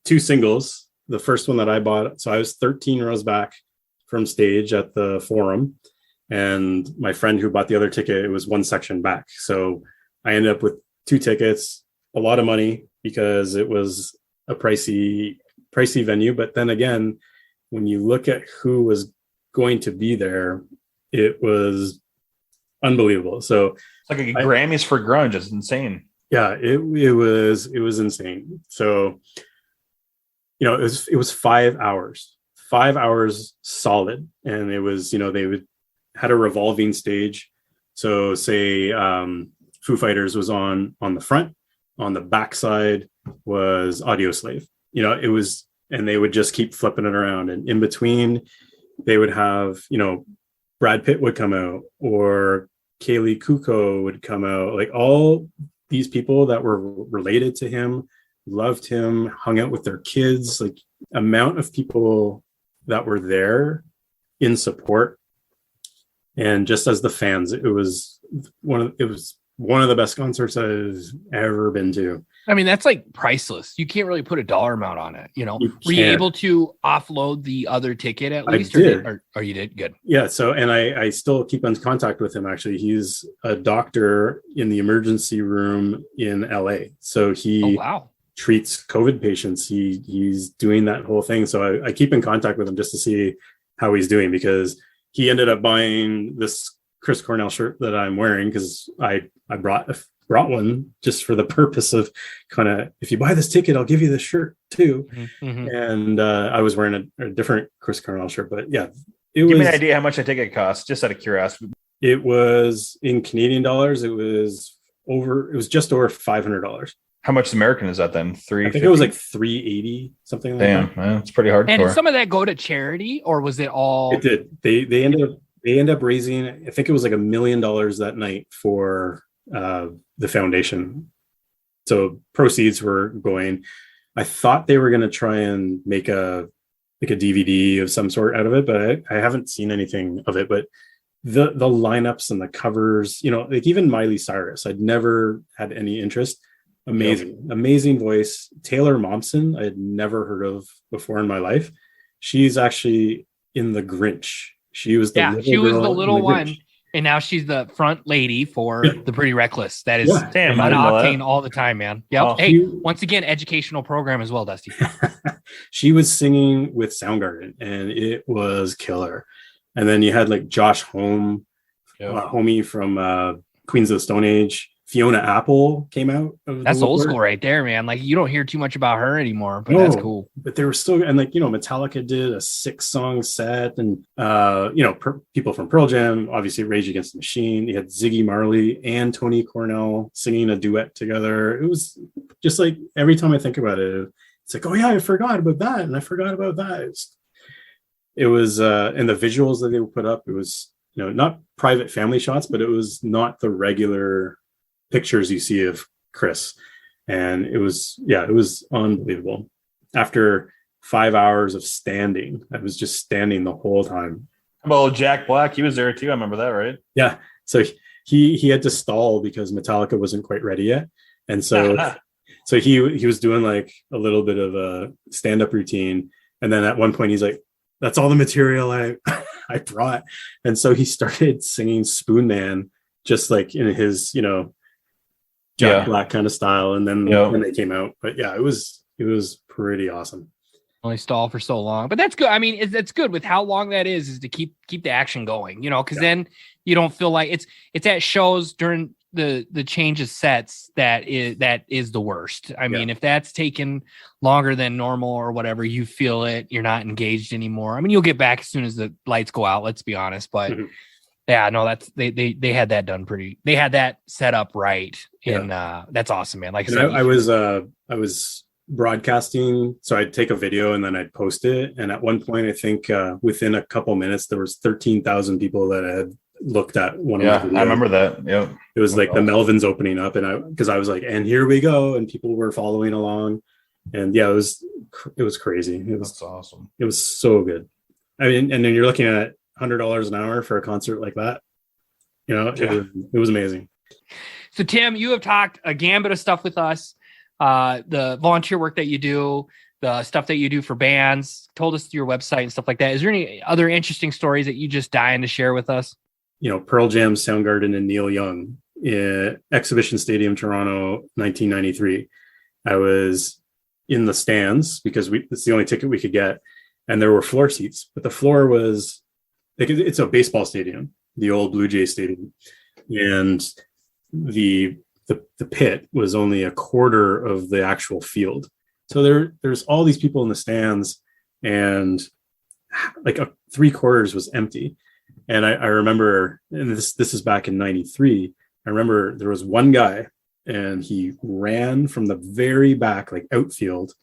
S7: singles. The first one that I bought, so I was 13 rows back from stage at the Forum, and my friend who bought the other ticket, it was one section back. So I ended up with 2 tickets, a lot of money because it was a pricey venue. But then again, when you look at who was going to be there, it was unbelievable. So
S6: it's like a Grammys for grunge. It's insane.
S7: Yeah, it was insane. So, it was 5 hours solid. And it was, they had a revolving stage. So say Foo Fighters was on the front, on the backside was Audioslave. It was, and they would just keep flipping it around. And in between, they would have, Brad Pitt would come out, or Kaylee Kuko would come out. Like, all these people that were related to him, loved him, hung out with their kids. Like, amount of people that were there in support. And just as the fans, it was one of the best concerts I've ever been to.
S8: I mean, that's like priceless. You can't really put a dollar amount on it. Were you able to offload the other ticket at least?
S7: I did.
S8: Or you did? Good.
S7: Yeah. So, and I still keep in contact with him. Actually, he's a doctor in the emergency room in LA. So he treats COVID patients. He's doing that whole thing. So I keep in contact with him just to see how he's doing, because he ended up buying this Chris Cornell shirt that I'm wearing, because I brought one just for the purpose of kind of, if you buy this ticket, I'll give you this shirt too. Mm-hmm. And I was wearing a different Chris Cornell shirt, but yeah,
S6: give me an idea how much a ticket cost, just out of curiosity.
S7: It was in Canadian dollars. It was just over $500.
S6: How much American is that then?
S7: I think it was like $380, something like that.
S6: Damn, it's pretty hardcore.
S8: And did some of that go to charity, or was it all?
S7: It did. They ended up raising, I think it was like $1 million that night for the foundation. So proceeds were going. I thought they were going to try and make a DVD of some sort out of it, but I haven't seen anything of it. But the lineups and the covers, like even Miley Cyrus, I'd never had any interest. Amazing voice. Taylor Momsen, I had never heard of before in my life. She's actually in The Grinch. She was the
S5: little one, and now she's the front lady for The Pretty Reckless. That is on Octane all the time, man. Yep. Oh, hey, once again, educational program as well, Dusty.
S7: She was singing with Soundgarden, and it was killer. And then you had like Josh Homme from Queens of the Stone Age. Fiona Apple came out.
S5: That's old school right there, man. Like, you don't hear too much about her anymore, but that's cool.
S7: But they were still, and like, Metallica did a 6-song set, and people from Pearl Jam, obviously Rage Against the Machine. You had Ziggy Marley and Tony Cornell singing a duet together. It was just like, every time I think about it, it's like, oh yeah, I forgot about that, and I forgot about that. It was and the visuals that they would put up, it was not private family shots, but it was not the regular pictures you see of Chris. And it was unbelievable. After 5 hours of standing, I was just standing the whole time.
S6: Well, Jack Black, he was there too. I remember that, right?
S7: Yeah. So he had to stall because Metallica wasn't quite ready yet. And so he was doing like a little bit of a stand-up routine. And then at one point he's like, that's all the material I brought. And so he started singing Spoon Man, just like in his, Jack Black kind of style. And then when they came out, but yeah, it was pretty awesome.
S5: Only stall for so long, but that's good. I mean, it's good with how long that is to keep the action going, because then you don't feel like it's at shows during the change of sets that is the worst. I mean, if that's taken longer than normal or whatever, you feel it, you're not engaged anymore. I mean, you'll get back as soon as the lights go out, let's be honest, but yeah, no, that's they had that done they had that set up right. And that's awesome, man. Like I said,
S7: I was broadcasting. So I'd take a video and then I'd post it. And at one point, I think within a couple minutes, there was 13,000 people that had looked at one of my videos.
S6: I remember that. Yeah.
S7: It was like the Melvins opening up, and because I was like, and here we go, and people were following along, and yeah, it was crazy.
S6: That's awesome.
S7: It was so good. I mean, and then you're looking at $100 an hour for a concert like that. You know, it was amazing.
S5: So Tim, you have talked a gambit of stuff with us, the volunteer work that you do, the stuff that you do for bands, told us your website and stuff like that. Is there any other interesting stories that you just dying to share with us?
S7: You know, Pearl Jam, Soundgarden, and Neil Young in Exhibition Stadium, Toronto, 1993. I was in the stands because it's the only ticket we could get, and there were floor seats, but the floor was like, it's a baseball stadium, the old Blue Jay Stadium, and the pit was only a quarter of the actual field. So there's all these people in the stands, and like 3/4 was empty. And I remember, and this is back in 93, I remember there was one guy and he ran from the very back, like outfield,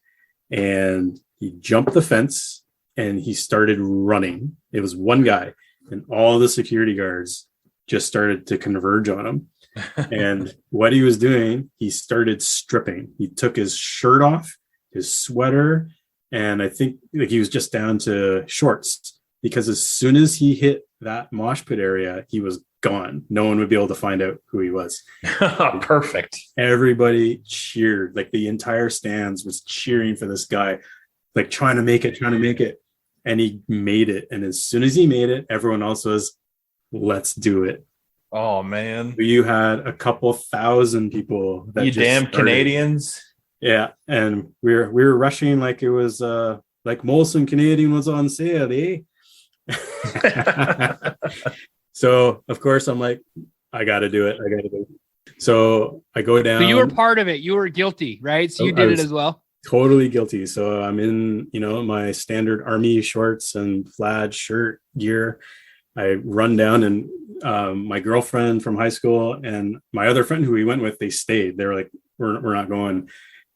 S7: and he jumped the fence and he started running. It was one guy, and all the security guards just started to converge on him. And what he was doing, he started stripping. He took his shirt off, his sweater, and I think like he was just down to shorts, because as soon as he hit that mosh pit area, he was gone. No one would be able to find out who he was.
S6: Perfect.
S7: Everybody cheered. Like the entire stands was cheering for this guy, like trying to make it. And he made it. And as soon as he made it, everyone else was, let's do it.
S6: Oh man.
S7: You had a couple thousand people that
S6: you damn started. Canadians.
S7: Yeah. And we were rushing like it was like Molson Canadian was on sale, eh? So of course I'm like, I gotta do it. So I go down.
S5: So you were part of it. You were guilty, right? So you did it as well.
S7: Totally guilty. So I'm in, my standard army shorts and plaid shirt gear. I run down, and my girlfriend from high school and my other friend who we went with, they stayed. They were like, we're not going.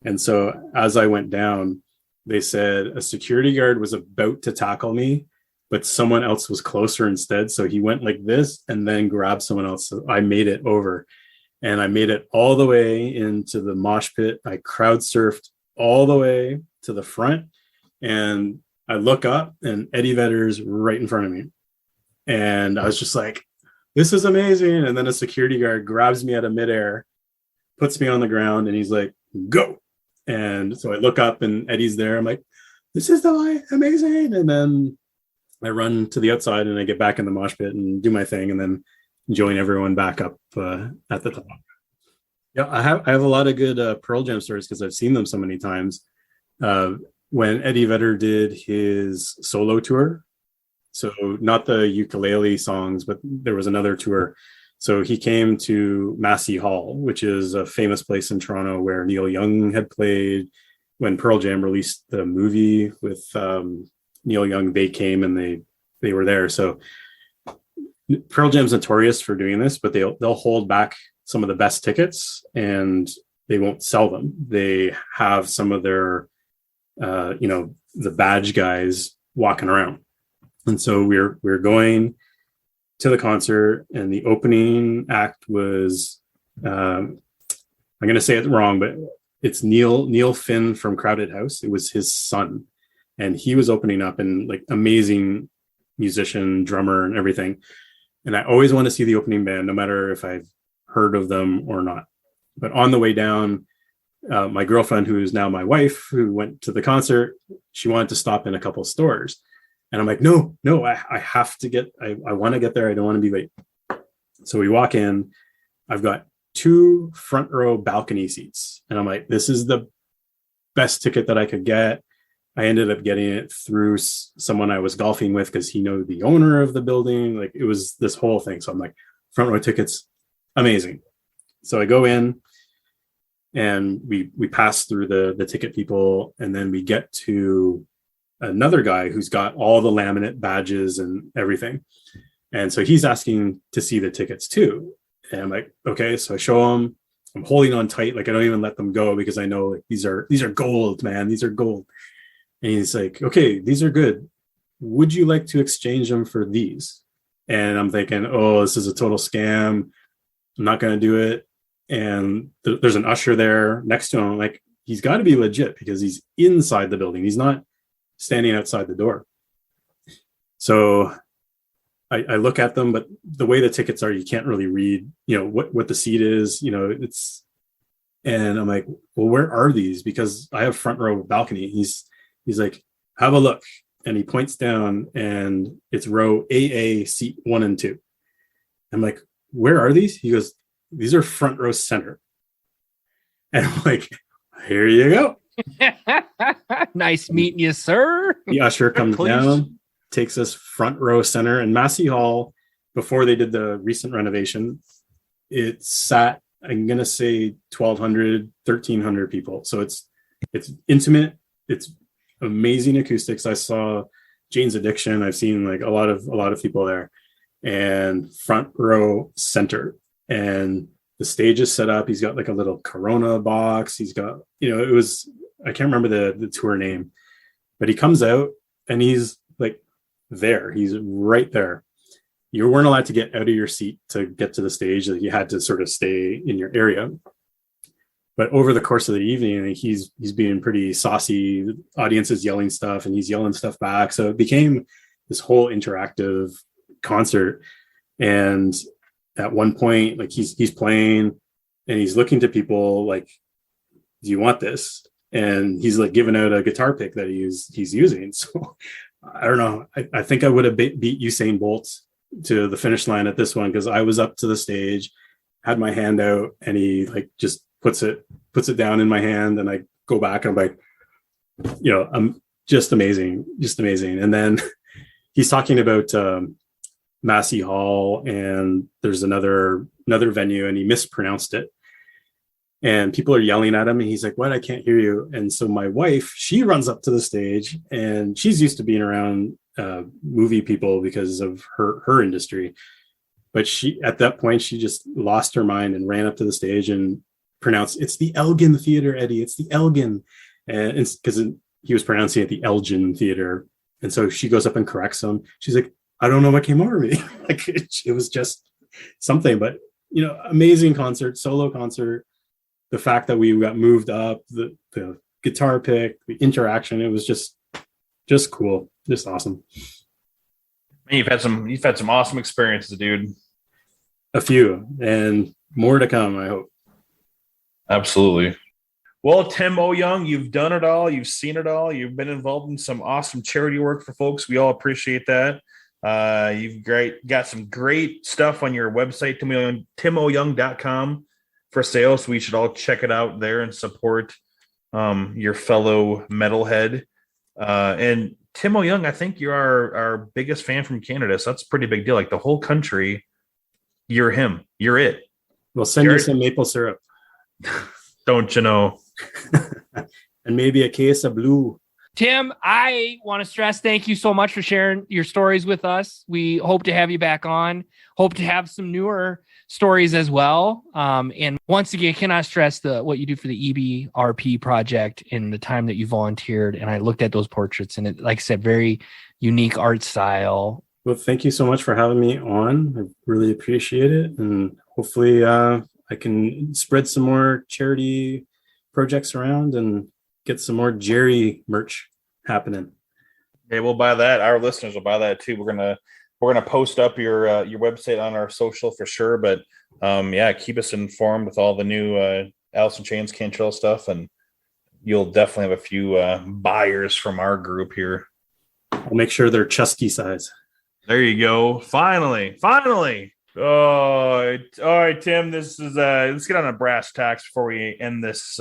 S7: And so as I went down, they said a security guard was about to tackle me, but someone else was closer instead. So he went like this and then grabbed someone else. So I made it over, and I made it all the way into the mosh pit. I crowd surfed all the way to the front, and I look up and Eddie Vedder's right in front of me. And I was just like, this is amazing. And then a security guard grabs me out of midair, puts me on the ground, and he's like, go. And so I look up and Eddie's there. I'm like, this is amazing. And then I run to the outside and I get back in the mosh pit and do my thing, and then join everyone back up at the top. Yeah, I have a lot of good Pearl Jam stories because I've seen them so many times. When Eddie Vedder did his solo tour, so not the ukulele songs, but there was another tour. So he came to Massey Hall, which is a famous place in Toronto where Neil Young had played. When Pearl Jam released the movie with Neil Young, they came and they were there. So Pearl Jam's notorious for doing this, but they'll hold back some of the best tickets and they won't sell them. They have some of their, the badge guys walking around. And so we're going to the concert, and the opening act was, I'm going to say it wrong, but it's Neil Finn from Crowded House. It was his son, and he was opening up, and like amazing musician, drummer, and everything. And I always want to see the opening band, no matter if I've heard of them or not. But on the way down, my girlfriend, who is now my wife, who went to the concert, she wanted to stop in a couple stores. And I'm like, no, I have to I want to get there. I don't want to be late. So we walk in. I've got 2 front row balcony seats. And I'm like, this is the best ticket that I could get. I ended up getting it through someone I was golfing with because he knew the owner of the building. Like it was this whole thing. So I'm like, front row tickets, amazing. So I go in and we pass through the ticket people, and then we get to another guy who's got all the laminate badges and everything. And so he's asking to see the tickets too. And I'm like, okay. So I show him, I'm holding on tight. Like I don't even let them go because I know like these are gold, man. These are gold. And he's like, okay, these are good. Would you like to exchange them for these? And I'm thinking, oh, this is a total scam. I'm not going to do it. And there's an usher there next to him. Like, he's got to be legit because he's inside the building. He's not standing outside the door. So I look at them, but the way the tickets are, you can't really read, what the seat is, and I'm like, well, where are these? Because I have front row balcony. He's like, have a look. And he points down and it's row AA, seat 1 and 2. I'm like, where are these? He goes, these are front row center. And I'm like, here you go.
S8: Nice meeting you, sir.
S7: The usher comes down, takes us front row center. And Massey Hall, before they did the recent renovation, it sat, I'm going to say 1,200, 1,300 people. So it's intimate. It's amazing acoustics. I saw Jane's Addiction. I've seen like a lot of people there, and front row center. And the stage is set up. He's got like a little Corona box. He's got, I can't remember the tour name, but he comes out and he's like there. He's right there. You weren't allowed to get out of your seat to get to the stage. You had to sort of stay in your area. But over the course of the evening, he's being pretty saucy. The audience is yelling stuff and he's yelling stuff back. So it became this whole interactive concert. And at one point, like he's playing and he's looking to people like, do you want this? And he's like giving out a guitar pick that he's using. So I don't know. I think I would have beat Usain Bolt to the finish line at this one, because I was up to the stage, had my hand out, and he like just puts it down in my hand, and I go back and I'm like, I'm just amazing. And then he's talking about Massey Hall, and there's another venue, and he mispronounced it. And people are yelling at him, and he's like, what? I can't hear you. And so my wife, she runs up to the stage, and she's used to being around movie people because of her industry. But at that point, she just lost her mind and ran up to the stage and pronounced, it's the Elgin Theater, Eddie. It's the Elgin. And it's because he was pronouncing it the Elgin Theater. And so she goes up and corrects him. She's like, I don't know what came over me. Like it was just something, but amazing concert, solo concert. The fact that we got moved up, the guitar pick, the interaction, it was just cool, just awesome.
S6: Man, you've had some awesome experiences, dude.
S7: A few, and more to come, I hope.
S6: Absolutely. Well, Tim Au-Yeung, you've done it all. You've seen it all. You've been involved in some awesome charity work for folks. We all appreciate that. You've got some great stuff on your website, timoyeung.com. for sale, so we should all check it out there and support your fellow metalhead. And Tim Au-Yeung, I think you're our biggest fan from Canada, so that's a pretty big deal. Like the whole country, you're him. You're it.
S7: We'll send you some maple syrup.
S6: Don't you know?
S7: And maybe a case of blue.
S8: Tim, I want to stress thank you so much for sharing your stories with us. We hope to have you back on. Hope to have some newer stories as well. And once again, cannot stress what you do for the EBRP project and the time that you volunteered. And I looked at those portraits, and it, like I said, very unique art style.
S7: Well, thank you so much for having me on. I really appreciate it. And hopefully I can spread some more charity projects around and get some more Jerry merch happening.
S6: Hey, we'll buy that. Our listeners will buy that too. We're gonna post up your website on our social for sure. But keep us informed with all the new Alice in Chains Cantrell stuff, and you'll definitely have a few buyers from our group here.
S7: I'll make sure they're Chusky size.
S6: There you go. Finally. Oh, all right, Tim. This is let's get on a brass tacks before we end this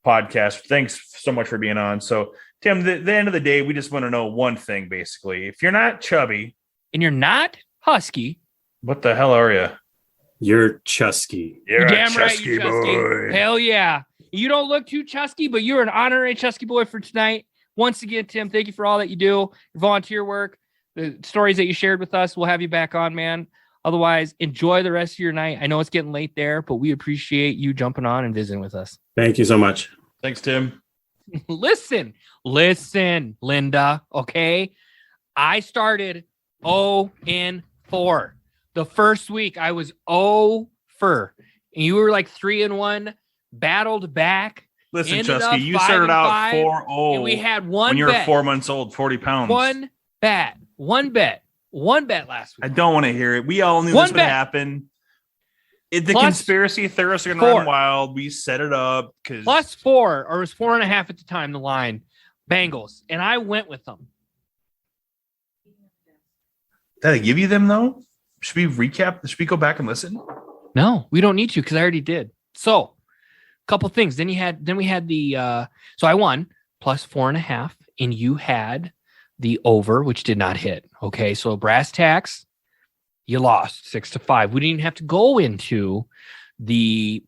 S6: podcast. Thanks so much for being on. So, Tim, the end of the day, we just want to know one thing, basically. If you're not chubby
S8: and you're not husky,
S6: what the hell are you?
S7: You're Chusky.
S8: You're damn right,
S4: Chusky
S8: you're Chusky.
S4: boy.
S8: Hell yeah. You don't look too Chusky, but you're an honorary Chusky boy for tonight. Once again, Tim, thank you for all that you do, your volunteer work, the stories that you shared with us. We'll have you back on, man. Otherwise, enjoy the rest of your night. I know it's getting late there, but we appreciate you jumping on and visiting with us.
S7: Thank you so much.
S6: Thanks, Tim.
S8: Listen, Linda. Okay. I started 0-4. The first week I was 0 for, and you were like 3-1, battled back.
S6: Listen, Chusky, you started out 4-0.
S8: And we had one
S6: when you
S8: bet.
S6: were 4 months old, 40 pounds.
S8: One bet last week.
S6: I don't want to hear it. We all knew this would happen. The
S8: Plus
S6: conspiracy theorists are going to run wild. We set it up because
S8: plus 4, or it was 4.5 at the time, the line, Bengals. And I went with them.
S6: Did I give you them though? Should we recap? Should we go back and listen?
S8: No, we don't need to because I already did. So a couple things. Then we had the so I won plus 4.5, and you had the over, which did not hit. Okay, so brass tacks, you lost 6-5. We didn't even have to go into the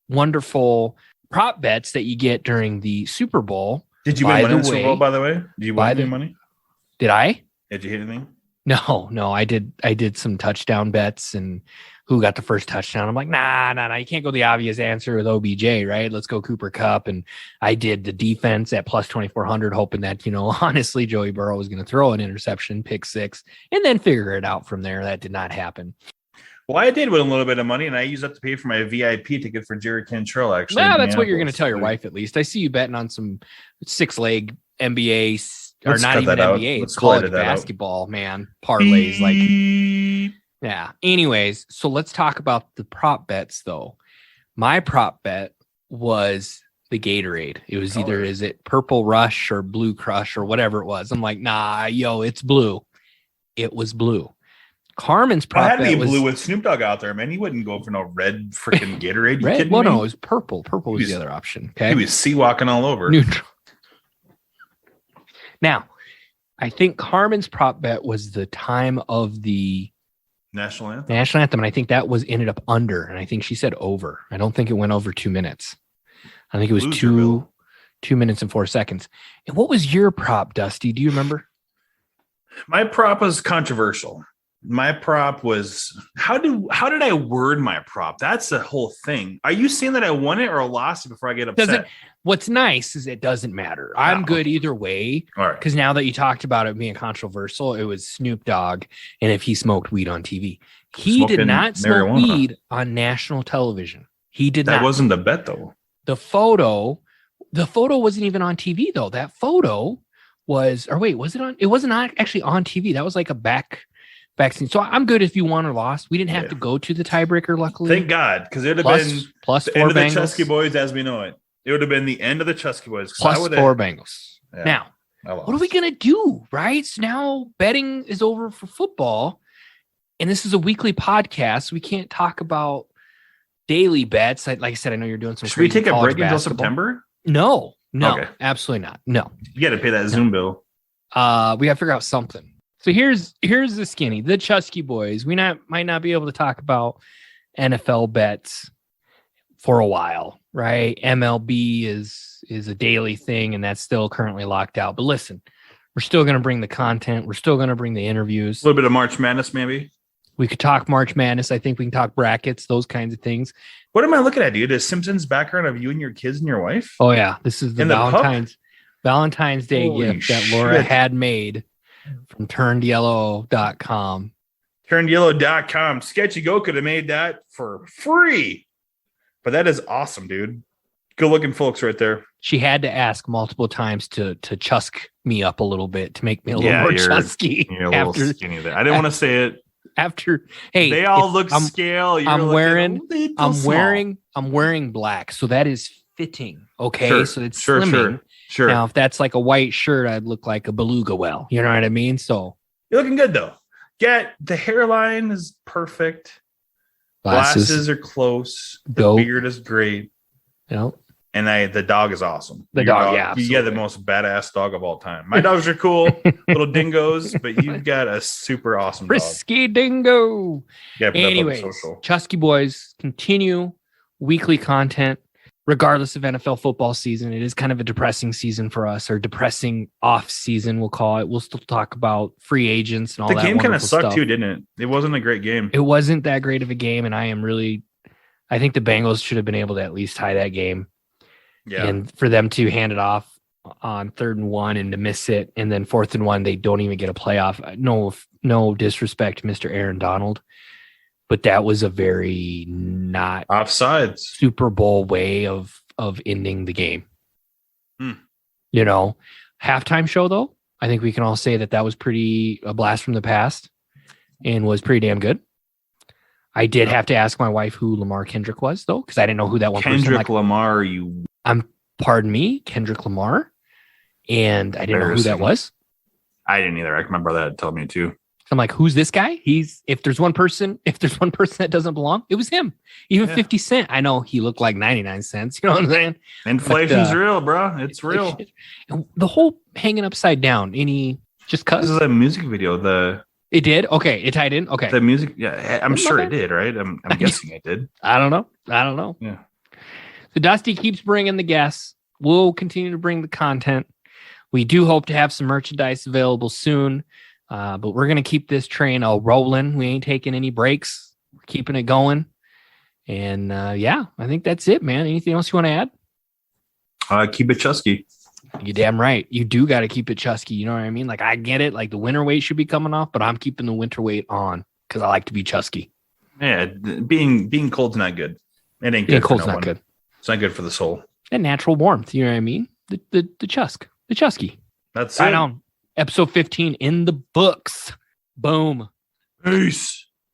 S8: wonderful prop bets that you get during the Super Bowl.
S6: Did you win money in the Super Bowl, by the way? Did you win any money?
S8: Did I?
S6: Did you hit anything?
S8: No, I did some touchdown bets and who got the first touchdown. I'm like, nah. You can't go the obvious answer with OBJ, right? Let's go Cooper Kupp. And I did the defense at plus 2,400, hoping that, honestly, Joey Burrow was going to throw an interception, pick 6, and then figure it out from there. That did not happen.
S6: Well, I did win a little bit of money, and I used that to pay for my VIP ticket for Jared Cantrell, actually.
S8: Well, that's what you're going to tell your wife, at least. I see you betting on some 6-leg NBA or not even NBA, college basketball, man. Parlays, yeah. Anyways, so let's talk about the prop bets, though. My prop bet was the Gatorade. It was either, is it Purple Rush or Blue Crush or whatever it was. I'm like, nah, it's blue. It was blue. Carmen's prop bet was
S6: blue with Snoop Dogg out there, man. He wouldn't go for no red freaking Gatorade.
S8: Red? Well, no, it was purple. Purple was the other option. Okay,
S6: he was sea walking all over.
S8: Neutral. Now, I think Carmen's prop bet was the time of the
S6: National Anthem.
S8: And I think that ended up under, and I think she said over. I don't think it went over 2 minutes. I think it was 2 minutes and 4 seconds. And what was your prop, Dusty? Do you remember?
S6: My prop was controversial. My prop was how did I word my prop? That's the whole thing. Are you saying that I won it or lost it before I get upset?
S8: What's nice is it doesn't matter. I'm good either way.
S6: All right.
S8: Because now that you talked about it being controversial, it was Snoop Dogg, and if he smoked weed on TV. He did not smoke weed on national television. He did not.
S6: That wasn't the bet, though.
S8: The photo wasn't even on TV, though. That photo was, or wait, was it on? It wasn't actually on TV. That was like a back scene. So I'm good if you won or lost. We didn't have to go to the tiebreaker, luckily.
S6: Thank God, because it would have been
S8: plus
S6: the
S8: 4
S6: end of
S8: Bengals.
S6: the Chusky Boys as we know it. It would have been the end of the Chusky Boys.
S8: Plus 4 Bengals. Yeah, now, what are we going to do, right? So now betting is over for football, and this is a weekly podcast. We can't talk about daily bets. Like I said, I know you're doing some.
S6: Should we take a break until September?
S8: No, okay. Absolutely not. No.
S6: You got to pay that Zoom bill.
S8: We got to figure out something. So here's the skinny, the Chusky Boys. We might not be able to talk about NFL bets for a while, right? MLB is a daily thing, and that's still currently locked out. But listen, we're still going to bring the content. We're still going to bring the interviews.
S6: A little bit of March Madness, maybe.
S8: We could talk March Madness. I think we can talk brackets, those kinds of things.
S6: What am I looking at, dude? Is Simpsons background of you and your kids and your wife?
S8: Oh yeah, this is the Valentine's Day gift that Laura had made from turnedyellow.com.
S6: Turnedyellow.com. Sketchy Go could have made that for free. But that is awesome, dude. Good looking folks right there.
S8: She had to ask multiple times to chusk me up a little bit to make me a little more chusky.
S6: You're a little skinny there. I didn't want to say it.
S8: They
S6: all look scale.
S8: I'm wearing black, so that is fitting. Okay, so it's slimming.
S6: Sure.
S8: Now, if that's like a white shirt, I'd look like a beluga whale. You know what I mean? So
S6: you're looking good though. The hairline is perfect. Glasses are close. The beard is great.
S8: Yep.
S6: And the dog is awesome.
S8: You got
S6: the most badass dog of all time. My dogs are cool, little dingoes, but you've got a super awesome
S8: frisky dingo.
S6: Yeah.
S8: Anyways, Chusky Boys continue weekly content.
S5: regardless of NFL football season, it is kind of a depressing season for us, or depressing off season, we'll call it. We'll still talk about free agents and all
S6: The
S5: that.
S6: game kind of sucked
S5: stuff.
S6: too, didn't it? It wasn't a great game.
S5: It wasn't that great of a game, and I think the Bengals should have been able to at least tie that game.
S6: Yeah.
S5: And for them to hand it off on 3rd and 1 and to miss it, and then 4th and 1, they don't even get a playoff. No disrespect to Mr. Aaron Donald, but that was a very not
S6: Offsides.
S5: Super Bowl way of ending the game. You know, halftime show though, I think we can all say that was a blast from the past and was pretty damn good. I did have to ask my wife who Lamar Kendrick was though, because I didn't know who that one
S6: Kendrick
S5: person.
S6: Lamar,
S5: Pardon me, Kendrick Lamar, and I didn't know who that was.
S6: I didn't either. I remember that telling me too.
S5: I'm like, who's this guy? If there's one person that doesn't belong, it was him. Even 50 Cent. I know he looked like 99 cents. You know what I'm saying?
S6: Inflation's real, bro. It's real.
S5: The whole hanging upside down. Just cut.
S6: This is a music video.
S5: It did? Okay. It tied in? Okay.
S6: The music. Yeah, I'm sure it did, right? I'm guessing it did.
S5: I don't know.
S6: Yeah.
S5: So Dusty keeps bringing the guests. We'll continue to bring the content. We do hope to have some merchandise available soon. But we're going to keep this train rolling. We ain't taking any breaks. We're keeping it going. And I think that's it, man. Anything else you want to add?
S6: Keep it chusky.
S5: You're damn right. You do got to keep it chusky. You know what I mean? Like, I get it. Like, the winter weight should be coming off, but I'm keeping the winter weight on because I like to be chusky.
S6: Yeah, being cold's not good. It ain't good.
S5: Being cold's not good.
S6: It's not good for the soul.
S5: And natural warmth. You know what I mean? The chusky.
S6: That's
S5: right
S6: it.
S5: on. Episode 15 in the books. Boom.
S6: Peace.